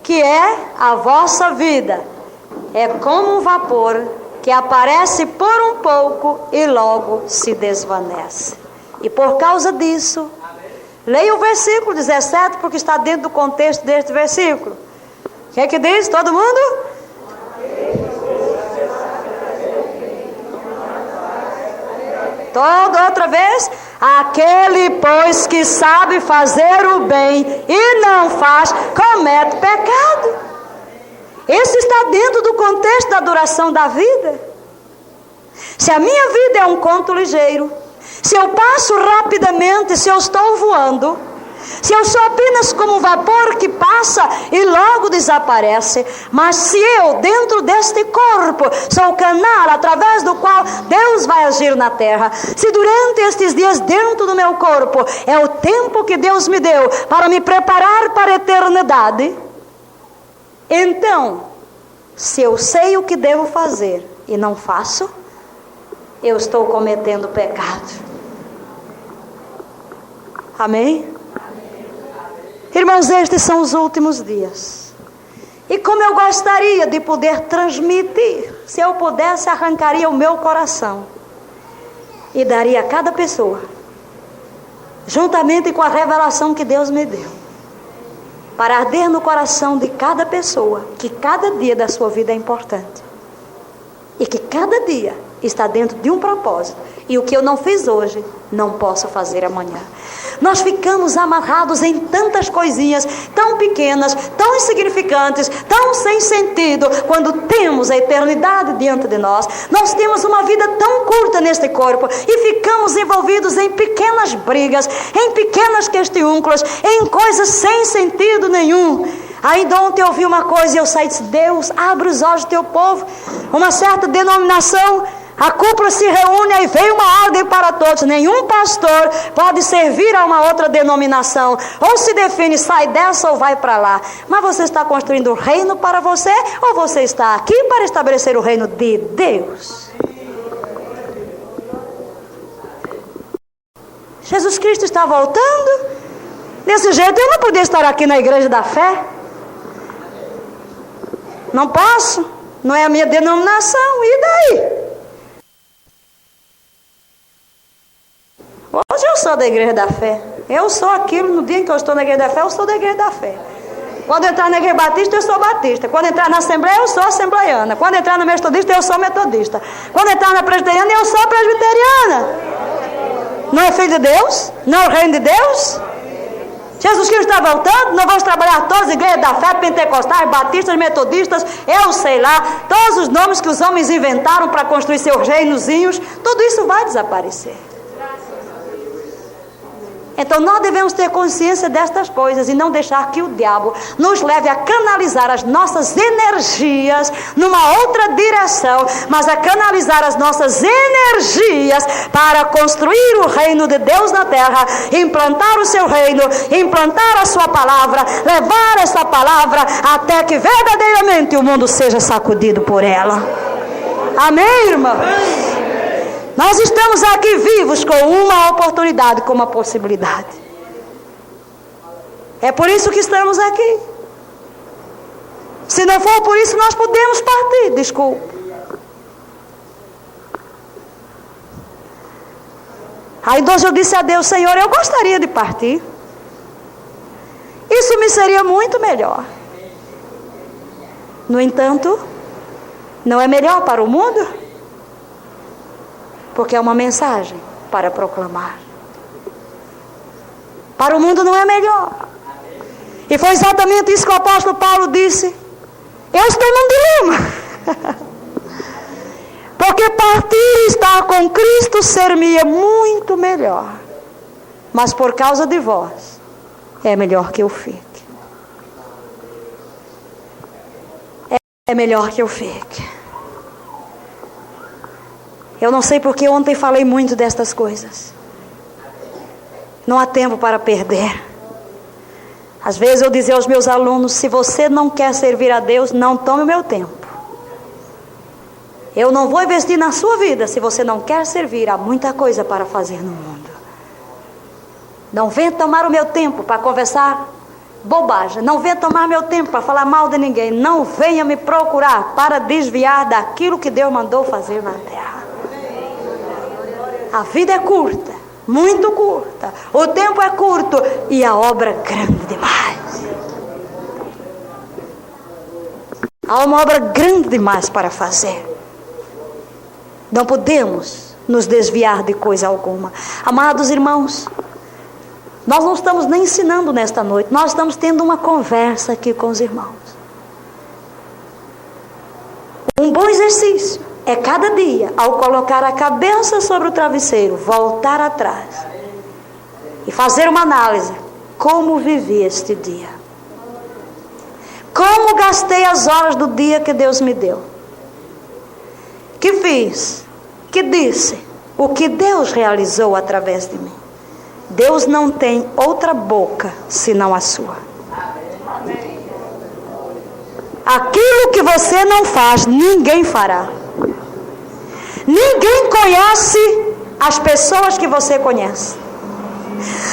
[SPEAKER 1] Que é a vossa vida. É como um vapor que aparece por um pouco e logo se desvanece. E por causa disso, leia o versículo 17, porque está dentro do contexto deste versículo. O que é que diz? Todo mundo? Toda outra vez. Aquele, pois, que sabe fazer o bem e não faz, comete pecado. Esse está dentro do contexto da duração da vida. Se a minha vida é um conto ligeiro, se eu passo rapidamente, se eu estou voando, se eu sou apenas como um vapor que passa e logo desaparece, mas se eu, dentro deste corpo, sou o canal através do qual Deus vai agir na terra, se durante estes dias dentro do meu corpo é o tempo que Deus me deu para me preparar para a eternidade, então, se eu sei o que devo fazer e não faço, eu estou cometendo pecado. Amém? Irmãos, estes são os últimos dias. E como eu gostaria de poder transmitir, se eu pudesse, arrancaria o meu coração e daria a cada pessoa, juntamente com a revelação que Deus me deu, para arder no coração de cada pessoa que cada dia da sua vida é importante. E que cada dia está dentro de um propósito. E o que eu não fiz hoje, não posso fazer amanhã. Nós ficamos amarrados em tantas coisinhas tão pequenas, tão insignificantes, tão sem sentido, quando temos a eternidade diante de nós. Nós temos uma vida tão curta neste corpo e ficamos envolvidos em pequenas brigas, em pequenas questiúnculas, em coisas sem sentido nenhum. Ainda ontem eu ouvi uma coisa e eu saí e disse: Deus, abre os olhos do teu povo. Uma certa denominação, a cúpula se reúne e veio uma ordem para todos: nenhum pastor pode servir a uma outra denominação. Ou se define, sai dessa ou vai para lá. Mas você está construindo o reino para você, ou você está aqui para estabelecer o reino de Deus? Jesus Cristo está voltando. Desse jeito eu não podia estar aqui na igreja da fé. Não posso, não é a minha denominação, e daí? Hoje eu sou da igreja da fé. Eu sou aquilo, no dia em que eu estou na igreja da fé, eu sou da igreja da fé. Quando eu entrar na igreja batista, eu sou batista. Quando entrar na assembleia, eu sou assembleiana. Quando entrar na metodista, eu sou metodista. Quando entrar na presbiteriana, eu sou presbiteriana. Não é filho de Deus? Não é o reino de Deus? Jesus Cristo está voltando. Nós vamos trabalhar todas as igrejas da fé, pentecostais, batistas, metodistas, eu sei lá, todos os nomes que os homens inventaram para construir seus reinozinhos. Tudo isso vai desaparecer. Então nós devemos ter consciência destas coisas e não deixar que o diabo nos leve a canalizar as nossas energias numa outra direção, mas a canalizar as nossas energias para construir o reino de Deus na terra, implantar o seu reino, implantar a sua palavra, levar essa palavra até que verdadeiramente o mundo seja sacudido por ela. Amém, irmãos? Nós estamos aqui vivos com uma oportunidade, com uma possibilidade. É por isso que estamos aqui. Se não for por isso, nós podemos partir. Desculpe. Aí então eu disse a Deus: Senhor, eu gostaria de partir. Isso me seria muito melhor. No entanto, não é melhor para o mundo? Porque é uma mensagem para proclamar. Para o mundo não é melhor. E foi exatamente isso que o apóstolo Paulo disse. Eu estou num dilema. Porque partir e estar com Cristo ser-me-ia muito melhor. Mas por causa de vós, é melhor que eu fique. É melhor que eu fique. Eu não sei porque ontem falei muito destas coisas. Não há tempo para perder. Às vezes eu dizia aos meus alunos: se você não quer servir a Deus, não tome o meu tempo. Eu não vou investir na sua vida se você não quer servir. Há muita coisa para fazer no mundo. Não venha tomar o meu tempo para conversar bobagem. Não venha tomar meu tempo para falar mal de ninguém. Não venha me procurar para desviar daquilo que Deus mandou fazer na terra. A vida é curta, muito curta. O tempo é curto e a obra é grande demais. Há uma obra grande demais para fazer. Não podemos nos desviar de coisa alguma. Amados irmãos, nós não estamos nem ensinando nesta noite. Nós estamos tendo uma conversa aqui com os irmãos. Um bom exercício é cada dia, ao colocar a cabeça sobre o travesseiro, voltar atrás e fazer uma análise. Como vivi este dia? Como gastei as horas do dia que Deus me deu? Que fiz? Que disse? O que Deus realizou através de mim? Deus não tem outra boca senão a sua. Aquilo que você não faz, ninguém fará. Ninguém conhece as pessoas que você conhece.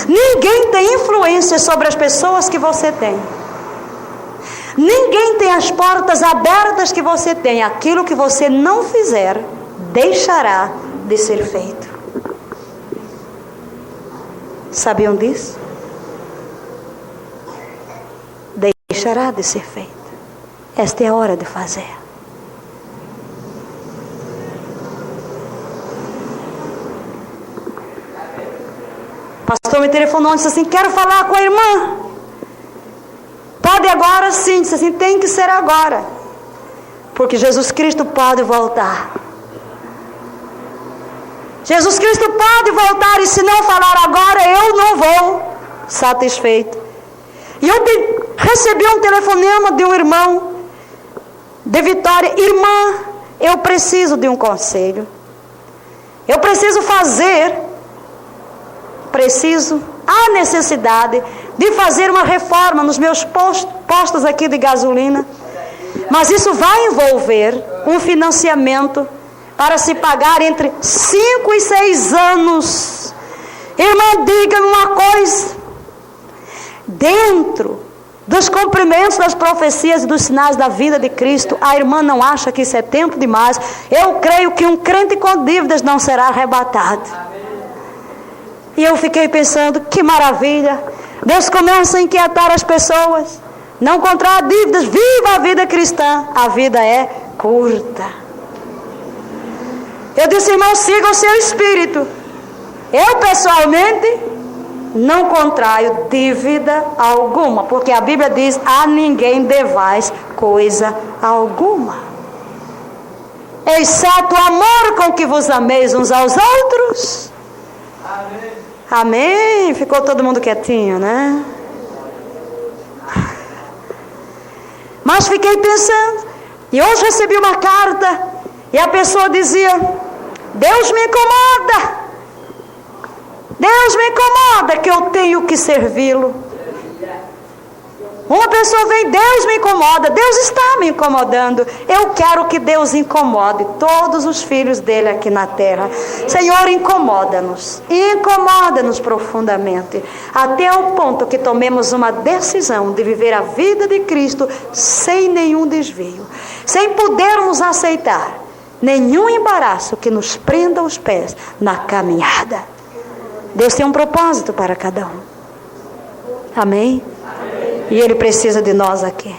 [SPEAKER 1] Ninguém tem influência sobre as pessoas que você tem. Ninguém tem as portas abertas que você tem. Aquilo que você não fizer, deixará de ser feito. Sabiam disso? Deixará de ser feito. Esta é a hora de fazer. O pastor me telefonou e disse assim: quero falar com a irmã. Pode agora? Sim. Disse assim: tem que ser agora. Porque Jesus Cristo pode voltar. Jesus Cristo pode voltar, e se não falar agora, eu não vou satisfeito. E eu recebi um telefonema de um irmão de Vitória: irmã, eu preciso de um conselho. Eu preciso há necessidade de fazer uma reforma nos meus postos aqui de gasolina. Mas isso vai envolver um financiamento para se pagar entre 5 e 6 anos. Irmã, diga-me uma coisa. Dentro dos cumprimentos das profecias e dos sinais da vinda de Cristo, a irmã não acha que isso é tempo demais? Eu creio que um crente com dívidas não será arrebatado. E eu fiquei pensando: que maravilha. Deus começa a inquietar as pessoas. Não contraa dívidas, viva a vida cristã. A vida é curta. Eu disse: irmão, siga o seu espírito. Eu pessoalmente não contraio dívida alguma, porque a Bíblia diz: a ninguém devais coisa alguma, exceto o amor com que vos ameis uns aos outros. Amém? Ficou todo mundo quietinho, né? Mas fiquei pensando, e hoje recebi uma carta, e a pessoa dizia: Deus me incomoda. Deus me incomoda que eu tenho que servi-lo. Uma pessoa vem: Deus me incomoda. Deus está me incomodando. Eu quero que Deus incomode todos os filhos dele aqui na terra. Senhor, incomoda-nos. Incomoda-nos profundamente. Até o ponto que tomemos uma decisão de viver a vida de Cristo sem nenhum desvio. Sem podermos aceitar nenhum embaraço que nos prenda os pés na caminhada. Deus tem um propósito para cada um. Amém? E Ele precisa de nós aqui.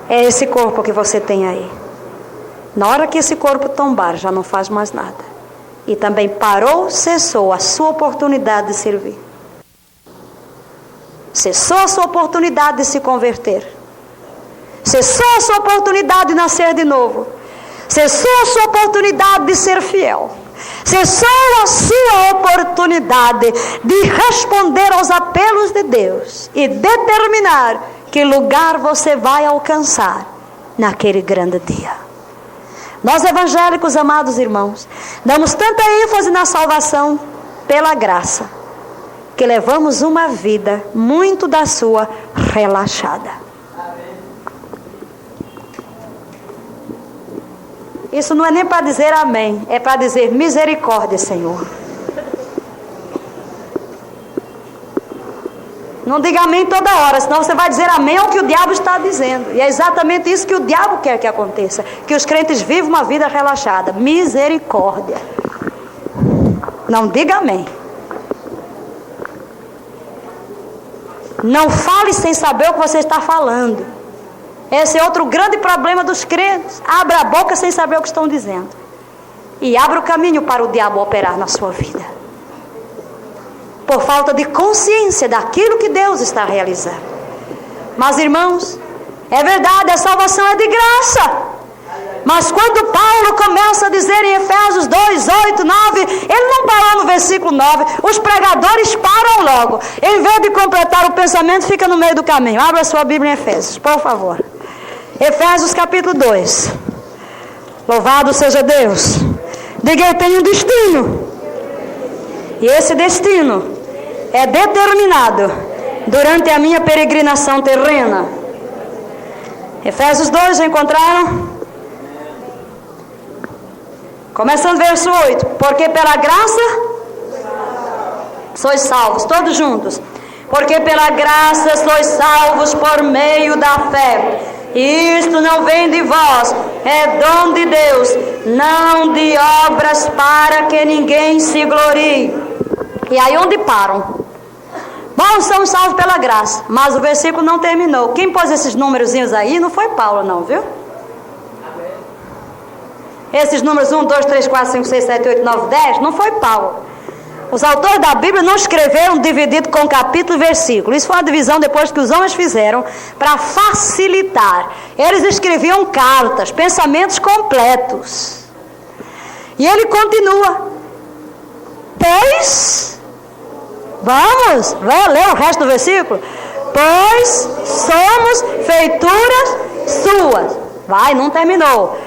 [SPEAKER 1] É esse corpo que você tem aí. Na hora que esse corpo tombar, já não faz mais nada. E também parou, cessou a sua oportunidade de servir. Cessou a sua oportunidade de se converter. Cessou a sua oportunidade de nascer de novo. Cessou a sua oportunidade de ser fiel. Cessou a sua oportunidade de responder aos apelos de Deus e determinar que lugar você vai alcançar naquele grande dia. Nós evangélicos, amados irmãos, damos tanta ênfase na salvação pela graça, que levamos uma vida muito da sua relaxada. Isso não é nem para dizer amém, é para dizer misericórdia, Senhor. Não diga amém toda hora, senão você vai dizer amém ao que o diabo está dizendo. E é exatamente isso que o diabo quer que aconteça. Que os crentes vivam uma vida relaxada. Misericórdia. Não diga amém. Não fale sem saber o que você está falando. Esse é outro grande problema dos crentes. Abra a boca sem saber o que estão dizendo. E abra o caminho para o diabo operar na sua vida. Por falta de consciência daquilo que Deus está realizando. Mas irmãos, é verdade, a salvação é de graça. Mas quando Paulo começa a dizer em Efésios 2, 8, 9, ele não parou no versículo 9. Os pregadores param logo. Em vez de completar o pensamento, fica no meio do caminho. Abra a sua Bíblia em Efésios, por favor. Efésios capítulo 2. Louvado seja Deus. Diga: eu tenho um destino. E esse destino é determinado durante a minha peregrinação terrena. Efésios 2, já encontraram? Começando verso 8. Porque pela graça sois salvos. Todos juntos. Porque pela graça sois salvos por meio da fé. E isto não vem de vós, é dom de Deus, não de obras para que ninguém se glorie. E aí onde param? Bom, somos salvos pela graça. Mas o versículo não terminou. Quem pôs esses númerozinhos aí não foi Paulo não, viu? Esses números 1, 2, 3, 4, 5, 6, 7, 8, 9, 10 não foi Paulo. Os autores da Bíblia não escreveram dividido com capítulo e versículo. Isso foi uma divisão depois que os homens fizeram para facilitar. Eles escreviam cartas, pensamentos completos. E ele continua. Pois, vamos, vai ler o resto do versículo. Pois somos feituras suas. Vai, não terminou.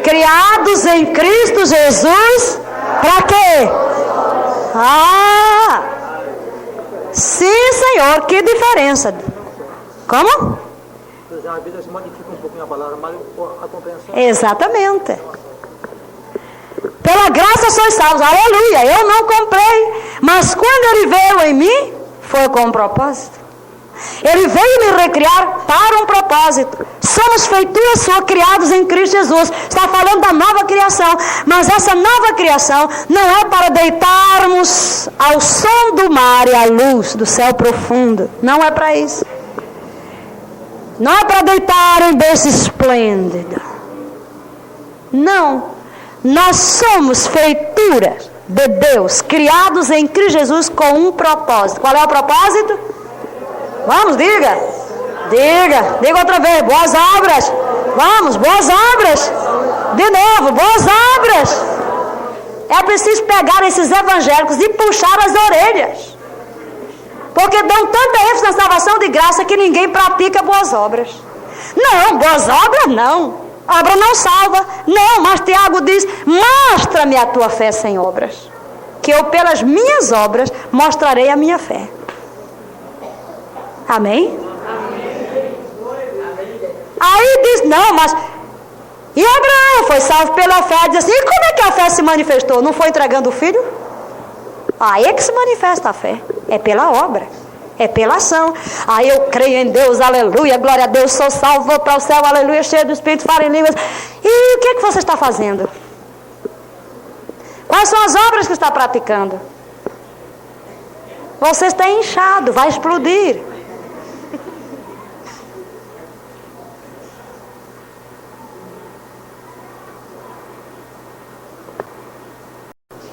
[SPEAKER 1] Criados em Cristo Jesus, para quê? Ah! Sim, Senhor, que diferença. Como?
[SPEAKER 3] A Bíblia se modifica um pouquinho a palavra, mas a compreensão...
[SPEAKER 1] Exatamente. Pela graça sois salvos, aleluia, eu não comprei. Mas quando Ele veio em mim, foi com um propósito. Ele veio me recriar para um propósito. Somos feituras suas, criados em Cristo Jesus. Está falando da nova criação. Mas essa nova criação não é para deitarmos ao som do mar e à luz do céu profundo. Não é para isso. Não é para deitar em berço esplêndido. Não. Nós somos feituras de Deus, criados em Cristo Jesus com um propósito. Qual é o propósito? Vamos, diga. Diga outra vez, boas obras. Vamos, boas obras. De novo, boas obras. É preciso pegar esses evangélicos e puxar as orelhas. Porque dão tanta ênfase na salvação de graça que ninguém pratica boas obras. Não, boas obras não. Obra não salva. Não, mas Tiago diz, mostra-me a tua fé sem obras, que eu pelas minhas obras mostrarei a minha fé. Amém? Aí diz, não, mas... E Abraão foi salvo pela fé. Diz assim, e como é que a fé se manifestou? Não foi entregando o filho? Aí é que se manifesta a fé. É pela obra. É pela ação. Aí eu creio em Deus, aleluia, glória a Deus, sou salvo, vou para o céu, aleluia, cheio do Espírito, falo em línguas. E o que é que você está fazendo? Quais são as obras que está praticando? Você está inchado, vai explodir.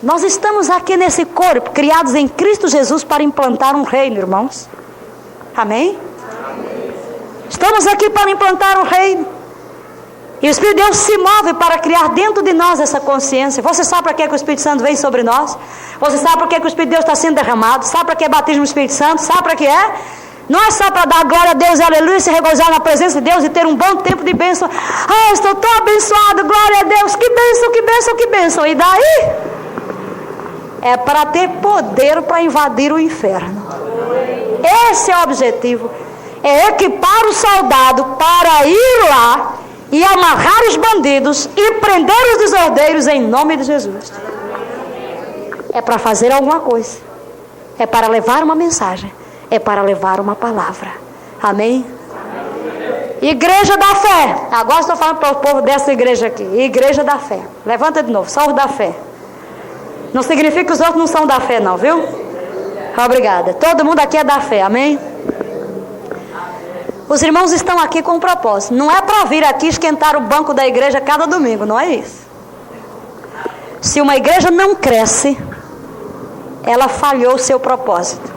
[SPEAKER 1] Nós estamos aqui nesse corpo, criados em Cristo Jesus para implantar um reino, irmãos. Amém? Estamos aqui para implantar um reino. E o Espírito de Deus se move para criar dentro de nós essa consciência. Você sabe para que o Espírito Santo vem sobre nós? Você sabe para que o Espírito de Deus está sendo derramado? Sabe para que é batismo no Espírito Santo? Sabe para que é? Não é só para dar glória a Deus, aleluia, se regozijar na presença de Deus e ter um bom tempo de bênção. Ah, eu estou tão abençoado, glória a Deus, que bênção, que bênção, que bênção. E daí? É para ter poder para invadir o inferno. Esse é o objetivo. É equipar o soldado para ir lá e amarrar os bandidos e prender os desordeiros em nome de Jesus. É para fazer alguma coisa. É para levar uma mensagem. É para levar uma palavra. Amém? Igreja da fé. Agora estou falando para o povo dessa igreja aqui. Igreja da fé. Levanta de novo. Só os da fé. Não significa que os outros não são da fé não, viu? Obrigada. Todo mundo aqui é da fé, amém? Os irmãos estão aqui com um propósito. Não é para vir aqui esquentar o banco da igreja cada domingo, não é isso. Se uma igreja não cresce, ela falhou o seu propósito.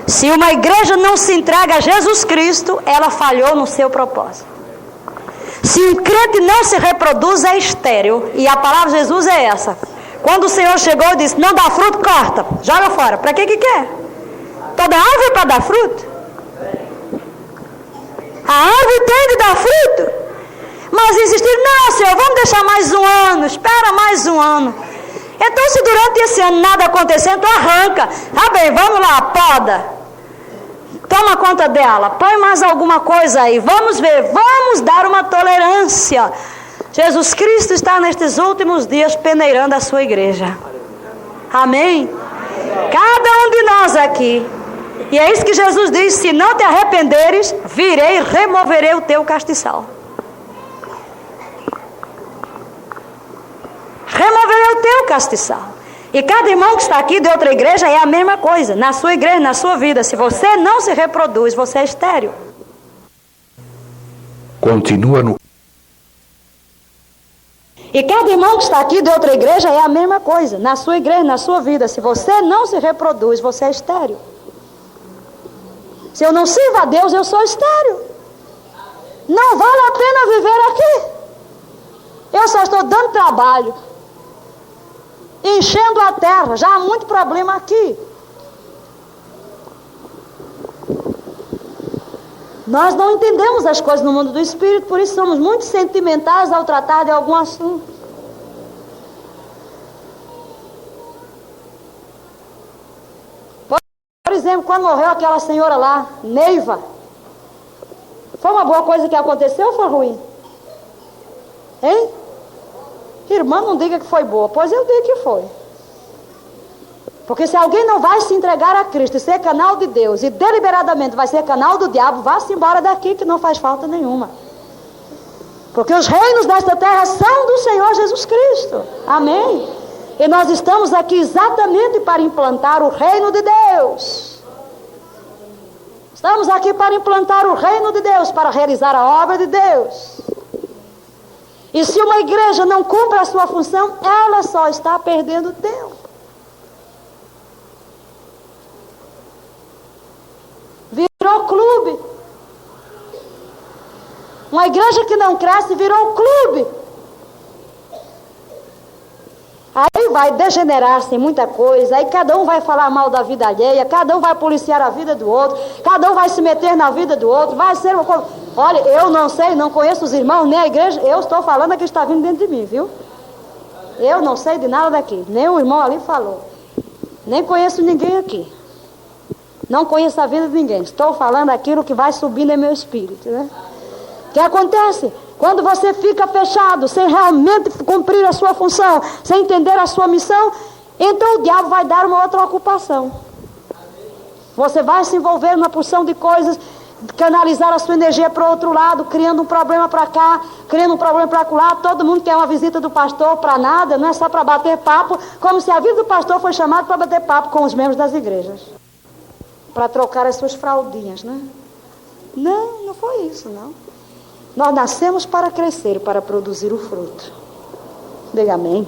[SPEAKER 1] Se uma igreja não se entrega a Jesus Cristo, ela falhou no seu propósito. Se um crente não se reproduz, é estéril. E a palavra de Jesus é essa. Quando o Senhor chegou e disse, não dá fruto, corta, joga fora. Para que quer? Toda árvore é para dar fruto. A árvore tem de dar fruto. Mas insistir, não Senhor, vamos deixar mais um ano, espera mais um ano. Então se durante esse ano nada acontecer, então arranca. Tá bem, vamos lá, poda. Toma conta dela, põe mais alguma coisa aí, vamos ver, vamos dar uma tolerância. Jesus Cristo está nestes últimos dias peneirando a sua igreja. Amém? Cada um de nós aqui. E é isso que Jesus diz, se não te arrependeres, virei e removerei o teu castiçal. Removerei o teu castiçal. E cada irmão que está aqui de outra igreja é a mesma coisa. Na sua igreja, na sua vida. Se você não se reproduz, você é estéril.
[SPEAKER 2] Continua no...
[SPEAKER 1] E cada irmão que está aqui de outra igreja é a mesma coisa. Na sua igreja, na sua vida. Se você não se reproduz, você é estéril. Se eu não sirvo a Deus, eu sou estéril. Não vale a pena viver aqui. Eu só estou dando trabalho. Enchendo a terra, já há muito problema aqui. Nós não entendemos as coisas no mundo do espírito, por isso somos muito sentimentais ao tratar de algum assunto. Por exemplo, quando morreu aquela senhora lá, Neiva, foi uma boa coisa que aconteceu ou foi ruim? Hein? Irmã, não diga que foi boa, pois eu digo que foi. Porque se alguém não vai se entregar a Cristo e ser canal de Deus, e deliberadamente vai ser canal do diabo, vá-se embora daqui que não faz falta nenhuma. Porque os reinos desta terra são do Senhor Jesus Cristo. Amém? E nós estamos aqui exatamente para implantar o reino de Deus. Estamos aqui para implantar o reino de Deus, para realizar a obra de Deus. E se uma igreja não cumpre a sua função, ela só está perdendo tempo. Virou clube. Uma igreja que não cresce virou clube. vai degenerar-se em muita coisa, aí cada um vai falar mal da vida alheia, cada um vai policiar a vida do outro, cada um vai se meter na vida do outro, vai ser uma coisa... Olha, eu não sei, não conheço os irmãos, nem a igreja, eu estou falando aqui, está vindo dentro de mim, viu? Eu não sei de nada daqui, nem o irmão ali falou, nem conheço ninguém aqui, não conheço a vida de ninguém, estou falando aquilo que vai subindo em meu espírito, né? O que acontece? Quando você fica fechado, sem realmente cumprir a sua função, sem entender a sua missão, então o diabo vai dar uma outra ocupação. Você vai se envolver numa porção de coisas, canalizar a sua energia para o outro lado, criando um problema para cá, criando um problema para lá. Todo mundo quer uma visita do pastor para nada, não é só para bater papo, como se a vida do pastor foi chamada para bater papo com os membros das igrejas, para trocar as suas fraldinhas, né? Não, não foi isso, não. Nós nascemos para crescer, para produzir o fruto. Diga amém.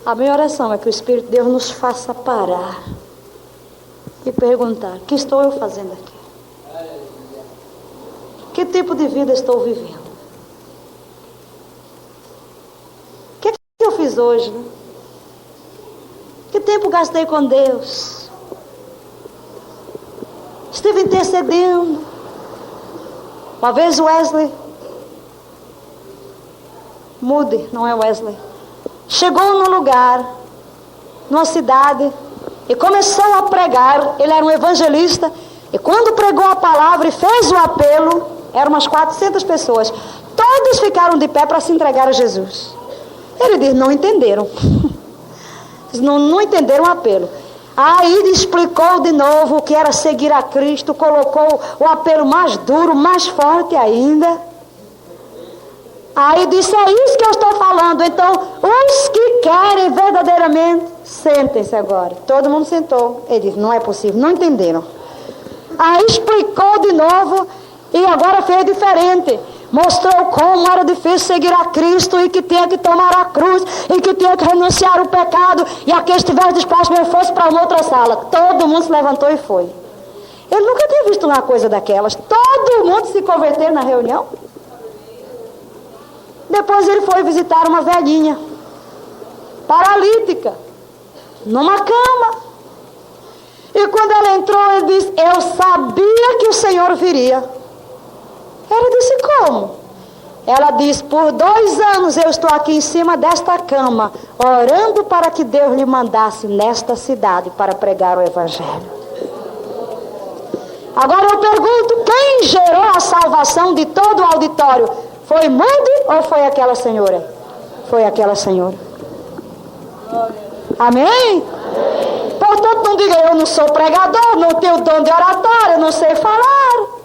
[SPEAKER 1] A minha oração é que o Espírito de Deus nos faça parar e perguntar: o que estou eu fazendo aqui? Que tipo de vida estou vivendo? O que eu fiz hoje, né? Que tempo gastei com Deus? Estive intercedendo. Uma vez Wesley Moody, não é Wesley, chegou num lugar, numa cidade, e começou a pregar. Ele era um evangelista, e quando pregou a palavra e fez o apelo, eram umas 400 pessoas, todos ficaram de pé para se entregar a Jesus. Ele diz: não entenderam. Não entenderam o apelo. Aí ele explicou de novo o que era seguir a Cristo, colocou o apelo mais duro, mais forte ainda. Aí disse: é isso que eu estou falando. Então, os que querem verdadeiramente, sentem-se agora. Todo mundo sentou. Ele disse: não é possível, não entenderam. Aí explicou de novo e agora fez diferente. Mostrou como era difícil seguir a Cristo e que tinha que tomar a cruz e que tinha que renunciar o pecado, e aquele estivesse disposto mesmo fosse para uma outra sala. Todo mundo se levantou e foi. Ele nunca tinha visto uma coisa daquelas. Todo mundo se converteu na reunião. Depois ele foi visitar uma velhinha paralítica numa cama, e quando ela entrou, ele disse: eu sabia que o Senhor viria. Ela disse: como? Ela disse: por 2 anos eu estou aqui em cima desta cama, orando para que Deus lhe mandasse nesta cidade para pregar o Evangelho. Agora eu pergunto: quem gerou a salvação de todo o auditório? Foi Moody ou foi aquela senhora? Foi aquela senhora. Amém? Portanto, não diga: eu não sou pregador, não tenho dom de oratória, não sei falar.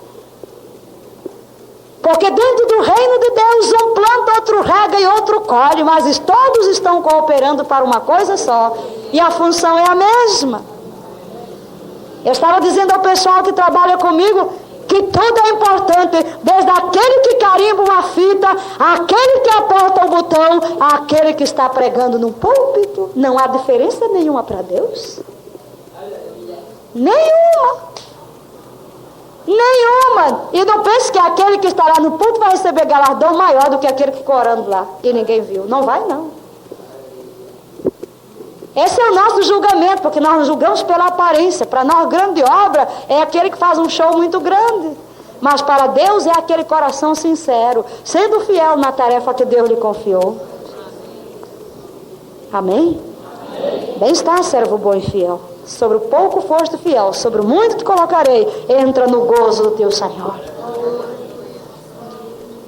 [SPEAKER 1] Porque dentro do reino de Deus, um planta, outro rega e outro colhe, mas todos estão cooperando para uma coisa só, e a função é a mesma. Eu estava dizendo ao pessoal que trabalha comigo que tudo é importante, desde aquele que carimba uma fita, aquele que aperta o botão, aquele que está pregando no púlpito. Não há diferença nenhuma para Deus. Nenhuma. Nenhuma. E não pense que aquele que está lá no púlpito vai receber galardão maior do que aquele que ficou orando lá e ninguém viu. Não vai, não. Esse é o nosso julgamento, porque nós julgamos pela aparência. Para nós, grande obra é aquele que faz um show muito grande, mas para Deus é aquele coração sincero, sendo fiel na tarefa que Deus lhe confiou. Amém? Bem está, servo bom e fiel. Sobre o pouco foste fiel, sobre o muito te colocarei. Entra no gozo do teu Senhor.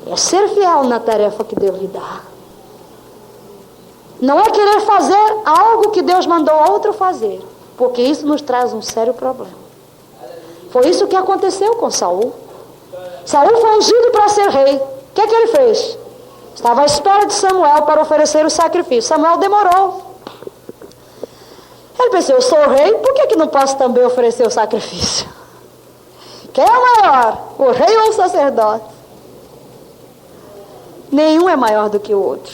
[SPEAKER 1] É ser fiel na tarefa que Deus lhe dá. Não é querer fazer algo que Deus mandou outro fazer, porque isso nos traz um sério problema. Foi isso que aconteceu com Saul. Saul foi ungido para ser rei. O que é que ele fez? Estava à espera de Samuel para oferecer o sacrifício. Samuel demorou. Ele pensou: eu sou rei, por que não posso também oferecer o sacrifício? Quem é o maior? O rei ou o sacerdote? Nenhum é maior do que o outro.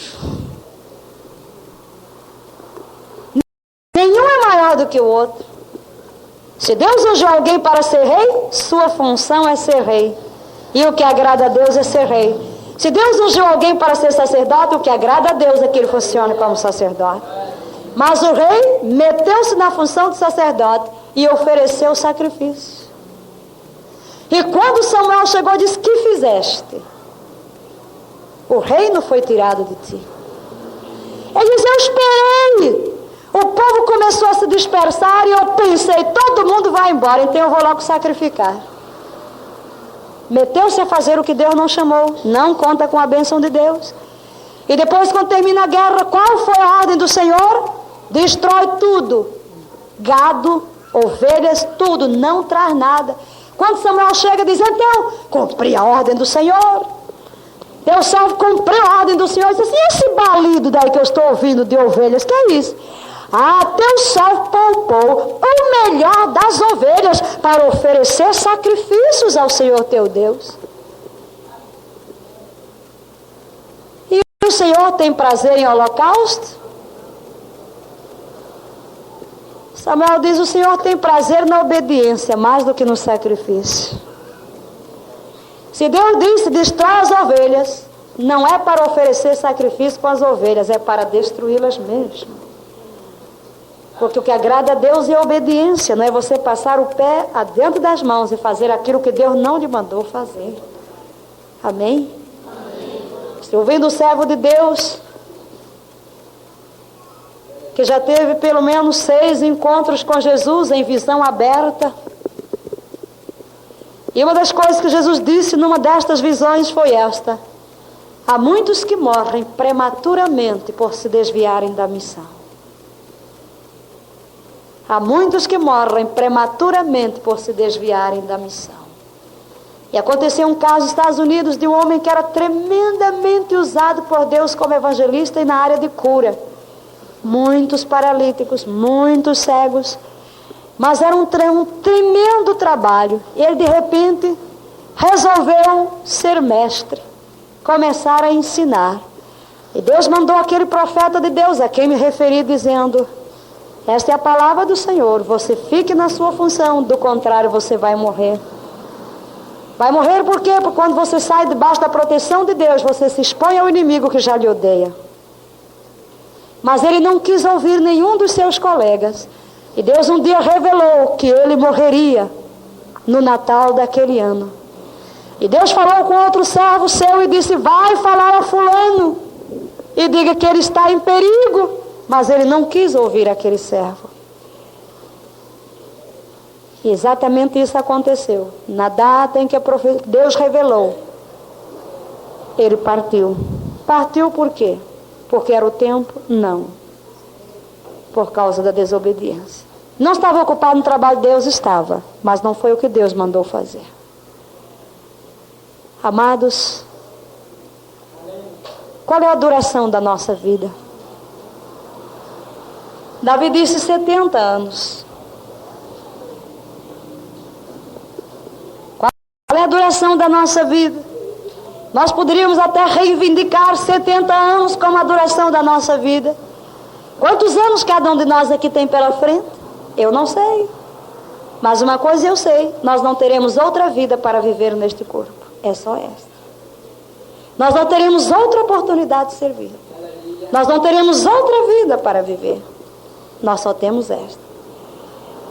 [SPEAKER 1] Nenhum é maior do que o outro. Se Deus ungiu alguém para ser rei, sua função é ser rei. E o que agrada a Deus é ser rei. Se Deus ungiu alguém para ser sacerdote, o que agrada a Deus é que ele funcione como sacerdote. Mas o rei meteu-se na função de sacerdote e ofereceu sacrifício. E quando Samuel chegou, disse: que fizeste? O reino foi tirado de ti. Ele diz: eu esperei. O povo começou a se dispersar e eu pensei: todo mundo vai embora, então eu vou logo sacrificar. Meteu-se a fazer o que Deus não chamou. Não conta com a bênção de Deus. E depois, quando termina a guerra, qual foi a ordem do Senhor? Destrói tudo. Gado, ovelhas, tudo. Não traz nada. Quando Samuel chega, diz: então, cumpri a ordem do Senhor. Teu servo cumpriu a ordem do Senhor. Diz assim: esse balido daí que eu estou ouvindo de ovelhas, que é isso? Ah, teu servo poupou o melhor das ovelhas para oferecer sacrifícios ao Senhor teu Deus. E o Senhor tem prazer em holocausto? Samuel diz: o Senhor tem prazer na obediência mais do que no sacrifício. Se Deus disse: destrói as ovelhas, não é para oferecer sacrifício com as ovelhas, é para destruí-las mesmo. Porque o que agrada a Deus é a obediência, não é você passar o pé adentro das mãos e fazer aquilo que Deus não lhe mandou fazer. Amém? Amém. Estou ouvindo o servo de Deus, que já teve pelo menos 6 encontros com Jesus em visão aberta. E uma das coisas que Jesus disse numa destas visões foi esta: há muitos que morrem prematuramente por se desviarem da missão. Há muitos que morrem prematuramente por se desviarem da missão. E aconteceu um caso nos Estados Unidos de um homem que era tremendamente usado por Deus como evangelista e na área de cura. Muitos paralíticos, muitos cegos. Mas era um tremendo trabalho. E ele de repente resolveu ser mestre, começar a ensinar. E Deus mandou aquele profeta de Deus, a quem me referi, dizendo: esta é a palavra do Senhor, você fique na sua função, do contrário você vai morrer. Vai morrer por quê? Porque quando você sai debaixo da proteção de Deus, você se expõe ao inimigo que já lhe odeia. Mas ele não quis ouvir nenhum dos seus colegas. E Deus um dia revelou que ele morreria no Natal daquele ano. E Deus falou com outro servo seu e disse: vai falar a fulano e diga que ele está em perigo. Mas ele não quis ouvir aquele servo. E exatamente isso aconteceu. Na data em que Deus revelou, ele partiu. Partiu por quê? Porque era o tempo? Não. Por causa da desobediência. Não estava ocupado no trabalho de Deus? Estava. Mas não foi o que Deus mandou fazer. Amados, qual é a duração da nossa vida? Davi disse 70 anos. Qual é a duração da nossa vida? Nós poderíamos até reivindicar 70 anos como a duração da nossa vida. Quantos anos cada um de nós aqui tem pela frente? Eu não sei. Mas uma coisa eu sei: nós não teremos outra vida para viver neste corpo. É só esta. Nós não teremos outra oportunidade de servir. Nós não teremos outra vida para viver. Nós só temos esta.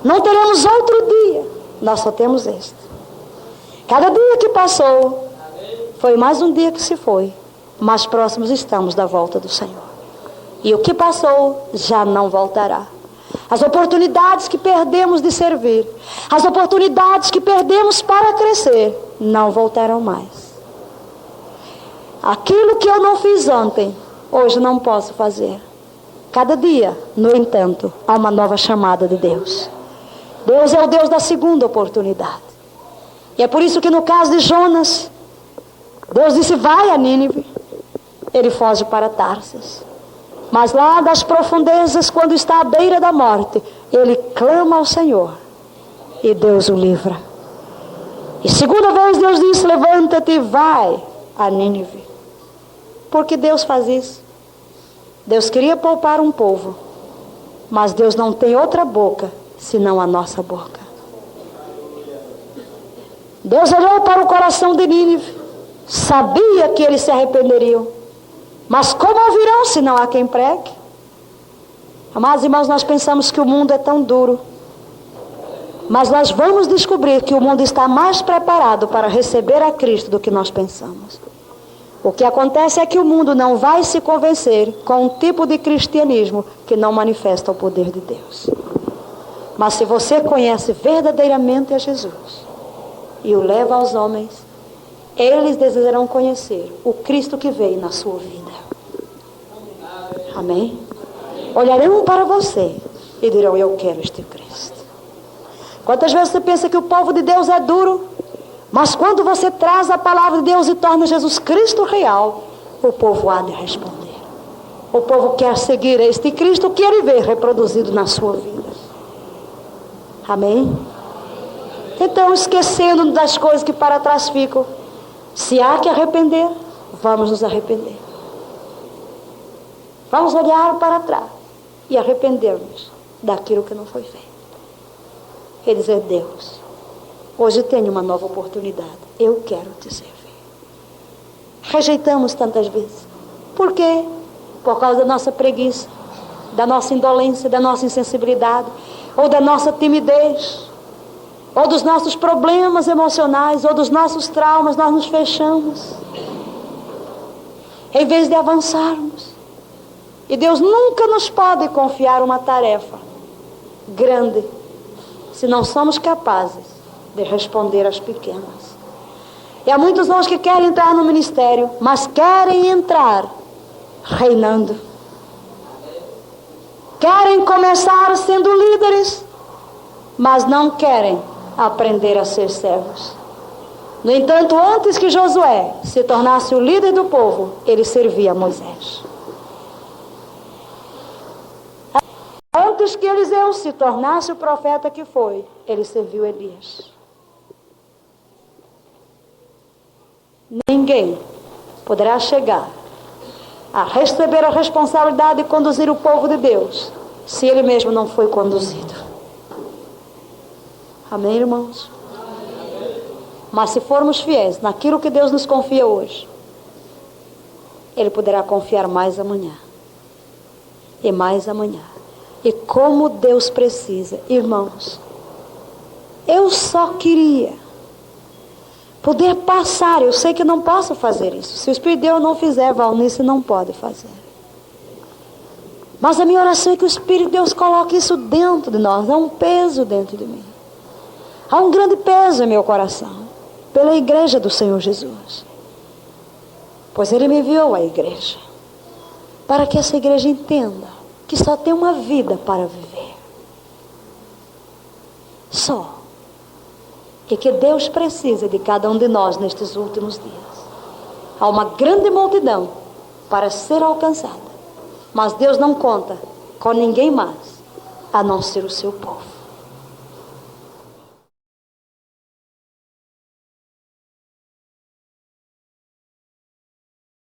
[SPEAKER 1] Não teremos outro dia. Nós só temos este. Cada dia que passou foi mais um dia que se foi. Mais próximos estamos da volta do Senhor. E o que passou já não voltará. As oportunidades que perdemos de servir, as oportunidades que perdemos para crescer, não voltarão mais. Aquilo que eu não fiz ontem, hoje não posso fazer. Cada dia, no entanto, há uma nova chamada de Deus. Deus é o Deus da segunda oportunidade. E é por isso que no caso de Jonas, Deus disse: vai a Nínive. Ele foge para Tarsis. Mas lá das profundezas, quando está à beira da morte, ele clama ao Senhor. E Deus o livra. E segunda vez Deus disse: levanta-te e vai a Nínive. Por que Deus faz isso? Deus queria poupar um povo, mas Deus não tem outra boca senão a nossa boca. Deus olhou para o coração de Nínive, Sabia que eles se arrependeriam. Mas como ouvirão se não há quem pregue? Amados irmãos, nós pensamos que o mundo é tão duro. Mas nós vamos descobrir que o mundo está mais preparado para receber a Cristo do que nós pensamos. O que acontece é que o mundo não vai se convencer com um tipo de cristianismo que não manifesta o poder de Deus. Mas se você conhece verdadeiramente a Jesus e o leva aos homens, eles desejarão conhecer o Cristo que veio na sua vida. Amém? Olharão para você e dirão: eu quero este Cristo. Quantas vezes você pensa que o povo de Deus é duro, mas quando você traz a palavra de Deus e torna Jesus Cristo real, o povo há de responder. O povo quer seguir este Cristo que ele vê reproduzido na sua vida. Amém? Então, esquecendo das coisas que para trás ficam, se há que arrepender, vamos nos arrepender. Vamos olhar para trás e arrepender-nos daquilo que não foi feito. E dizer: Deus, hoje tenho uma nova oportunidade, eu quero te servir. Rejeitamos tantas vezes. Por quê? Por causa da nossa preguiça, da nossa indolência, da nossa insensibilidade, ou da nossa timidez, ou dos nossos problemas emocionais, ou dos nossos traumas. Nós nos fechamos em vez de avançarmos. E Deus nunca nos pode confiar uma tarefa grande se não somos capazes de responder às pequenas. E há muitos nós que querem entrar no ministério, mas querem entrar reinando. Querem começar sendo líderes, mas não querem aprender a ser servos. No entanto, antes que Josué se tornasse o líder do povo, ele servia a Moisés. Antes que Eliseu se tornasse o profeta que foi, ele serviu Elias. Ninguém poderá chegar a receber a responsabilidade de conduzir o povo de Deus se ele mesmo não foi conduzido. Amém, irmãos? Mas se formos fiéis naquilo que Deus nos confia hoje, ele poderá confiar mais amanhã e mais amanhã. E como Deus precisa, irmãos, eu só queria poder passar. Eu sei que não posso fazer isso. Se o Espírito de Deus não fizer, Valnice não pode fazer. Mas a minha oração é que o Espírito de Deus coloque isso dentro de nós. Há um peso dentro de mim. Há um grande peso em meu coração pela igreja do Senhor Jesus. Pois Ele me enviou à igreja para que essa igreja entenda que só tem uma vida para viver. Só. E que Deus precisa de cada um de nós nestes últimos dias. Há uma grande multidão para ser alcançada. Mas Deus não conta com ninguém mais a não ser o seu povo.